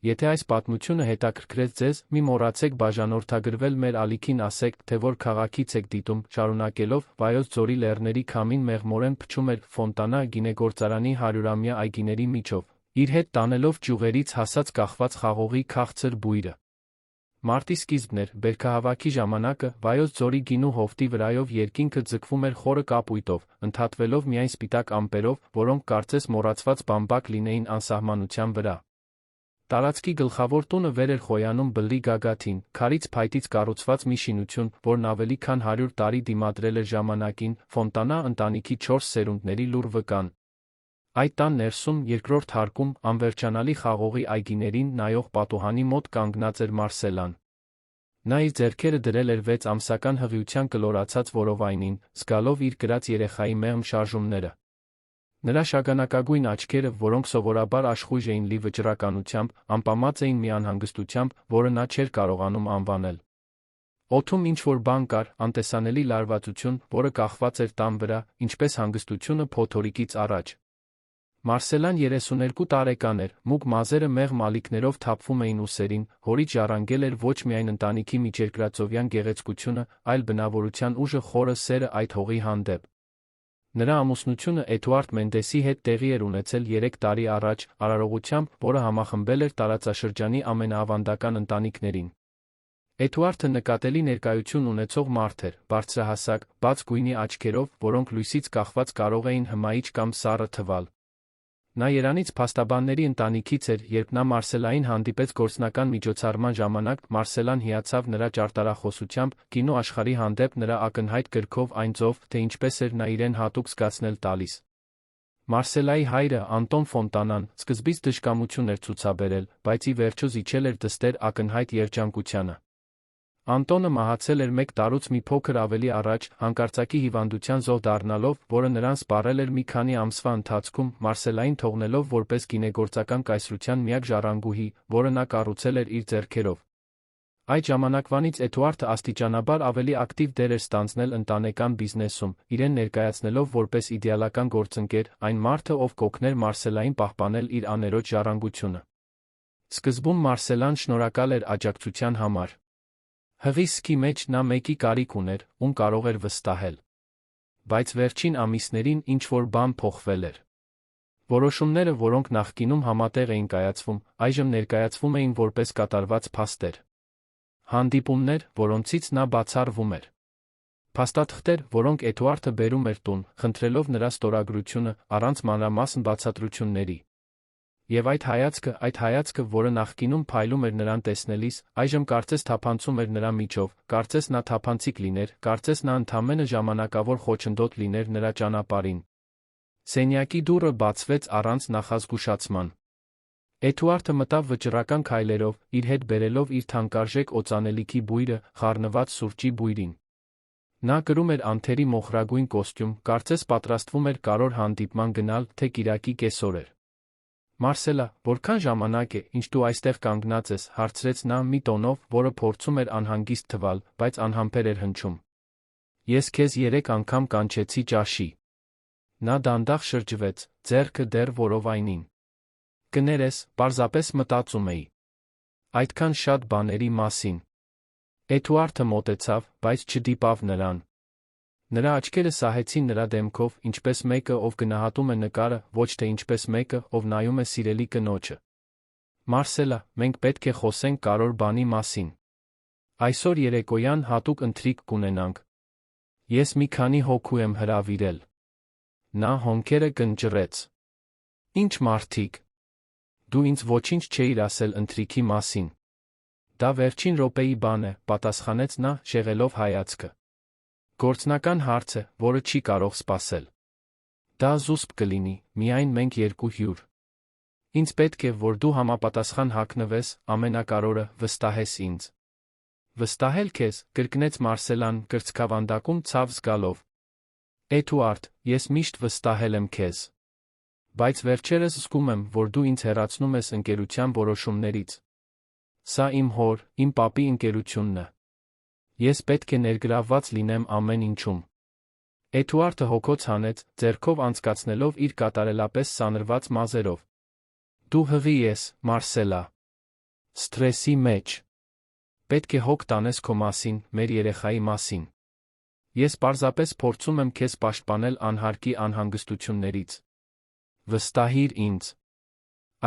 Եթե այս պատմությունը հետաքրքրեց ձեզ, մի մոռացեք բաժանորդագրվել մեր ալիքին, ասեք, թե որ քաղաքից եք դիտում, շարունակելով, Վայոց ձորի լեռների քամին մեղմորեն փչում էր Ֆոնտանա գինեգործարանի 100-ամյա այգիների միջով, իր հետ տանելով ճյուղերից հասած կախված խաղողի քաղցր բույրը։ Մարտի սկիզբն էր, բերքահավաքի ժամանակը, Վայոց ձորի գինու հովտի վրայով երկինքը ձգվում էր խորը կապույտով, ընդհատվելով միայն սպիտակ ամպերով, որոնք կարծես մոռացված բամբակ լինեին անսահմանության վրա։ Տարածքի գլխավոր տունը վեր էր խոյանում բլրի գագաթին, քարից փայտից կառուցված մի շինություն, որն ավելի քան 100 տարի դիմադրել էր ժամանակին, Ֆոնտանա ընտանիքի 4 սերունդների լուռ վկան։ Այդ տան ներսում, երկրորդ հարկում, անվերջանալի խաղողի այգիներին նայող պատուհանի մոտ կանգնած էր Մարսելան։ Նա իր ձեռքերը դրել էր 6 ամսական հղիության կլորացած որովայնին, զգալով իր կրած երեխայի մեղմ շարժումները։ Նրա շագանակագույն աչքերը, որոնք սովորաբար աշխույժ էին լի վճռականությամբ, ամպամած էին մի անհանգստությամբ, որը նա չէր կարողանում անվանել։ Օդում ինչ-որ բան կար, անտեսանելի լարվածություն, որը կախված էր տան վրա, ինչպես հանգստությունը փոթորիկից առաջ։ Մարսելան 32 տարեկան էր, մուգ մազերը մեղմ ալիքներով թափվում էին ուսերին, հորից ժառանգել էր ոչ միայն ընտանիքի միջերկրածովյան գեղեցկությունը, այլ բնավորության ուժը, խորը սերը այդ հողի հանդեպ։ Նրա ամուսնությունը Էդուարդ Մենդեսի հետ տեղի էր ունեցել 3 տարի առաջ, արարողությամբ, որը համախմբել էր տարածաշրջանի ամենաավանդական ընտանիքներին։ Էդուարդը նկատելի ներկայություն ունեցող մարդ էր, բարձրահասակ, բաց գույնի աչքերով, որոնք լույսից կախված կարող էին հմայիչ կամ սառը թվալ։ Նա երանից փաստաբանների ընտանիքից էր, երբ նա Մարսելային հանդիպեց գործնական միջոցառման ժամանակ, Մարսելան հիացավ նրա ճարտարախոսությամբ, կինո աշխարհի հանդեպ նրա ակնհայտ գրքով, այն ձով, թե ինչպես էր նա իրեն հատուկ զգացնել տալիս։ Մարսելայի հայրը, Անտոն Ֆոնտանան, սկզբից դժկամություն էր ցուցաբերել, բայց ի վերջո զիջել էր դստեր ակնհայտ երջանկությանը։ Անտոնը մահացել էր 1 տարուց մի փոքր ավելի առաջ, հանկարծակի հիվանդության զոհ դառնալով, որը նրան սպառել էր մի քանի ամսվա ընթացքում, Մարսելային թողնելով որպես գինեգործական կայսրության միակ ժառանգուհի, որը նա կառուցել էր իր ձեռքերով։ Այդ ժամանակվանից Էդուարդը աստիճանաբար ավելի ակտիվ դեր էր ստանձնել ընտանեկան բիզնեսում, իրեն ներկայացնելով որպես իդեալական գործընկեր, այն մարդը, ով կօգներ Մարսելային պահպանել իր աներոջ ժառանգությունը։ Սկզբում Մարսելան շնորհակալ էր աջակցության համար։ Հղի սկի մեջ նա մեկի կարիք ուներ, ում կարող էր վստահել։ Բայց վերջին ամիսներին ինչ-որ բան փոխվել էր։ Որոշումները, որոնք նախկինում համատեղ էին կայացվում, այժմ ներկայացվում էին որպես կատարված փաստեր։ Հանդիպումներ, որոնցից նա բացառվում էր։ Փաստաթղթեր, որոնք Էդուարդը բերում էր տուն, խնդրելով նրա ստորագրությունը, առանց մանրամասն բացատրությունների։ Եվ այդ հայացքը, որը նախկինում փայլում էր նրան տեսնելիս, այժմ կարծես թափանցում էր նրա միջով, կարծես նա թափանցիկ լիներ, կարծես նա ընդամենը ժամանակավոր խոչընդոտ լիներ նրա ճանապարհին։ Սենյակի դուռը բացվեց առանց նախազգուշացման։ Էդուարդը մտավ վճռական քայլերով, իր հետ բերելով իր թանկարժեք օծանելիքի բույրը, խառնված սուրճի բույրին։ Նա կրում էր անթերի մոխրագույն կոստյում, կարծես պատրաստվում էր կարևոր հանդիպման գնալ, թե կիրակի կեսօր էր։ Մարսելա, որքան ժամանակ է, ինչ դու այստեղ կանգնած ես, հարցրեց նա մի տոնով, որը փորձում էր անհանգիստ թվալ, բայց անհամբեր էր հնչում։ Ես քեզ 3 անգամ կանչեցի ճաշի։ Նա դանդաղ շրջվեց, ձեռքը դեռ որովայնին։ Կներես, պարզապես մտածում էի։ Այդքան շատ բաների մասին։ Էդուարդը մոտեցավ, բայց չդիպավ նրան։ Նրա աչքերը սահեցին նրա դեմքով, ինչպես մեկը, ով գնահատում է նկարը, ոչ թե ինչպես մեկը, ով նայում է սիրելի կնոջը։ Մարսելա, մենք պետք է խոսենք կարևոր բանի մասին։ Այսօր երեկոյան հատուկ ընթրիք կունենանք։ Ես մի քանի հոգու եմ հրավիրել։ Նա հոնքերը կնճռեց։ Ինչ մարդիկ։ Դու ինձ ոչինչ չէիր ասել ընթրիքի մասին։ Դա վերջին րոպեի բան է, պատասխանեց նա, շեղելով հայացքը։ Գործնական հարց է, որը չի կարող սպասել։ Դա զուսպ կլինի, միայն մենք 2 հյուր։ Ինձ պետք է, որ դու համապատասխան հագնվես, ամենակարևորը, վստահես ինձ։ Վստահել քեզ, կրկնեց Մարսելան, կրծքավանդակում ցավ զգալով։ Էդուարդ, ես միշտ վստահել եմ քեզ։ Բայց վերջերս զգում եմ, որ դու ինձ հեռացնում ես ընկերության որոշումներից։ Սա իմ հոր, իմ պապի ընկերությունն է։ Ես պետք է ներգրավված լինեմ ամեն ինչում։ Էդուարդը հոգոց հանեց, ձեռքով անցկացնելով իր կատարելապես սանրված մազերով։ Դու հղի ես, Մարսելա։ Սթրեսի մեջ։ Պետք է հոգ տանես քո մասին, մեր երեխայի մասին։ Ես պարզապես փորձում եմ քեզ պաշտպանել անհարկի անհանգստություններից։ Վստահիր ինձ։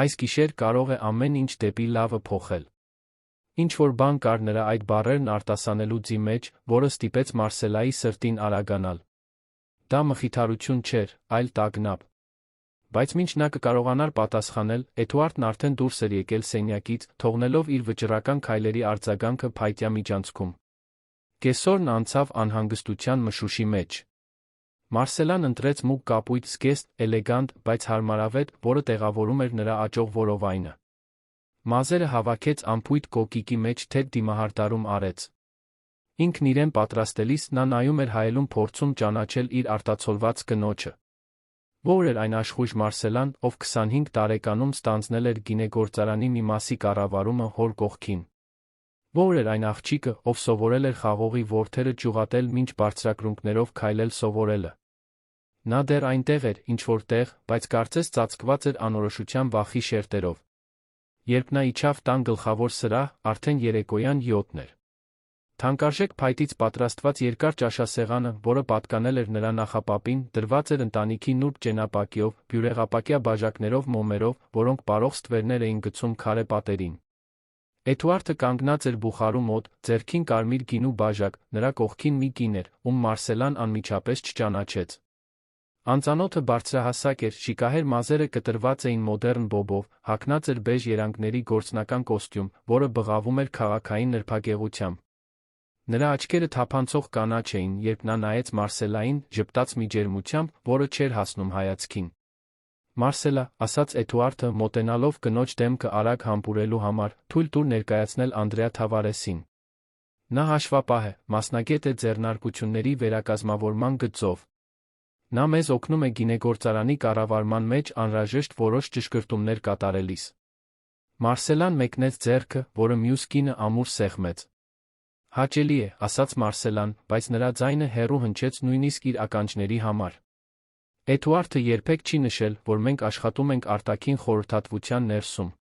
Այս գիշեր կարող է ամեն ինչ դեպի լավը փոխել։ Ինչ-որ բան կար նրա այդ բառերն արտասանելու ձի մեջ, որը ստիպեց Մարսելայի սրտին արագանալ։ Դա մխիթարություն չէր, այլ տագնապ։ Բայց մինչ նա կկարողանար պատասխանել, Էդուարդն արդեն դուրս էր եկել սենյակից, թողնելով իր վճռական քայլերի արձագանքը փայտյա միջանցքում։ Կեսօրն անցավ անհանգստության մշուշի մեջ։ Մարսելան ընտրեց մուգ կապույտ զգեստ, էլեգանտ, բայց հարմարավետ, որը տեղավորում էր նրա աճող որովայնը։ Մազերը հավաքեց անփույթ կոկիկի մեջ թեթ դիմահարդարում արեց։ Ինքն իրեն պատրաստելիս նա նայում էր հայելուն փորձում ճանաչել իր արտացոլված կնոջը։ Ո՞ր էր այն աշխույժ Մարսելան, ով 25 տարեկանում ստանձնել էր գինեգործարանի մի մասի կառավարումը հոր կողքին։ Ո՞ր էր այն աղջիկը, ով սովորել էր խաղողի որդերը ճյուղատել մինչ բարձրակրունկներով քայլել սովորելը։ Նա դեռ այնտեղ էր, ինչ-որ տեղ, բայց կարծես ծածկված էր անորոշության վախի շերտերով։ Երբ նա իջավ տան գլխավոր սրահ, արդեն երեկոյան 7-ն էր։ Թանկարժեք փայտից պատրաստված երկար ճաշասեղանը, որը պատկանել էր նրա նախապապին, դրված էր ընտանիքի նուրբ ճենապակյով, բյուրեղապակյա բաժակներով մոմերով, որոնք պարող ստվերներ էին գցում քարե պատերին։ Էդուարդը կանգնած էր բուխարու մոտ, ձեռքին կարմիր գինու բաժակ, նրա կողքին մի կին էր, ում Մարսելան անմիջապես չճանաչեց։ Անծանոթը բարձրահասակ էր, շիկահեր մազերը կտրված էին մոդեռն բոբով, հագնած էր բեժ երանգների գործնական կոստյում, որը բղավում էր քաղաքային նրբագեղությամբ։ Նրա աչքերը թափանցող կանաչ էին, երբ նա նայեց Մարսելային, ժպտաց մի ջերմությամբ, որը չէր հասնում հայացքին։ Մարսելա, ասաց Էդուարդը, մոտենալով կնոջ դեմքը արագ համբուրելու համար, թույլ տուր ներկայացնել Անդրեա Թավարեսին։ Նա հաշվապահ է, մասնագետ է ձեռնարկությունների վերակազմավորման գծով։ Նա մեզ օգնում է գինեգործարանի կառավարման մեջ անհրաժեշտ որոշ ճշգրտումներ կատարելիս։ Մարսելան մեկնեց ձեռքը, որը մյուս կինը ամուր սեղմեց։ Հաճելի է, ասաց Մարսելան, բայց նրա ձայնը հեռու հնչեց նույնիսկ իր ականջների համար։ Էդուարդը երբեք չի նշել, որ մենք աշխատում ենք արտաքին խորհրդատվության ներսում։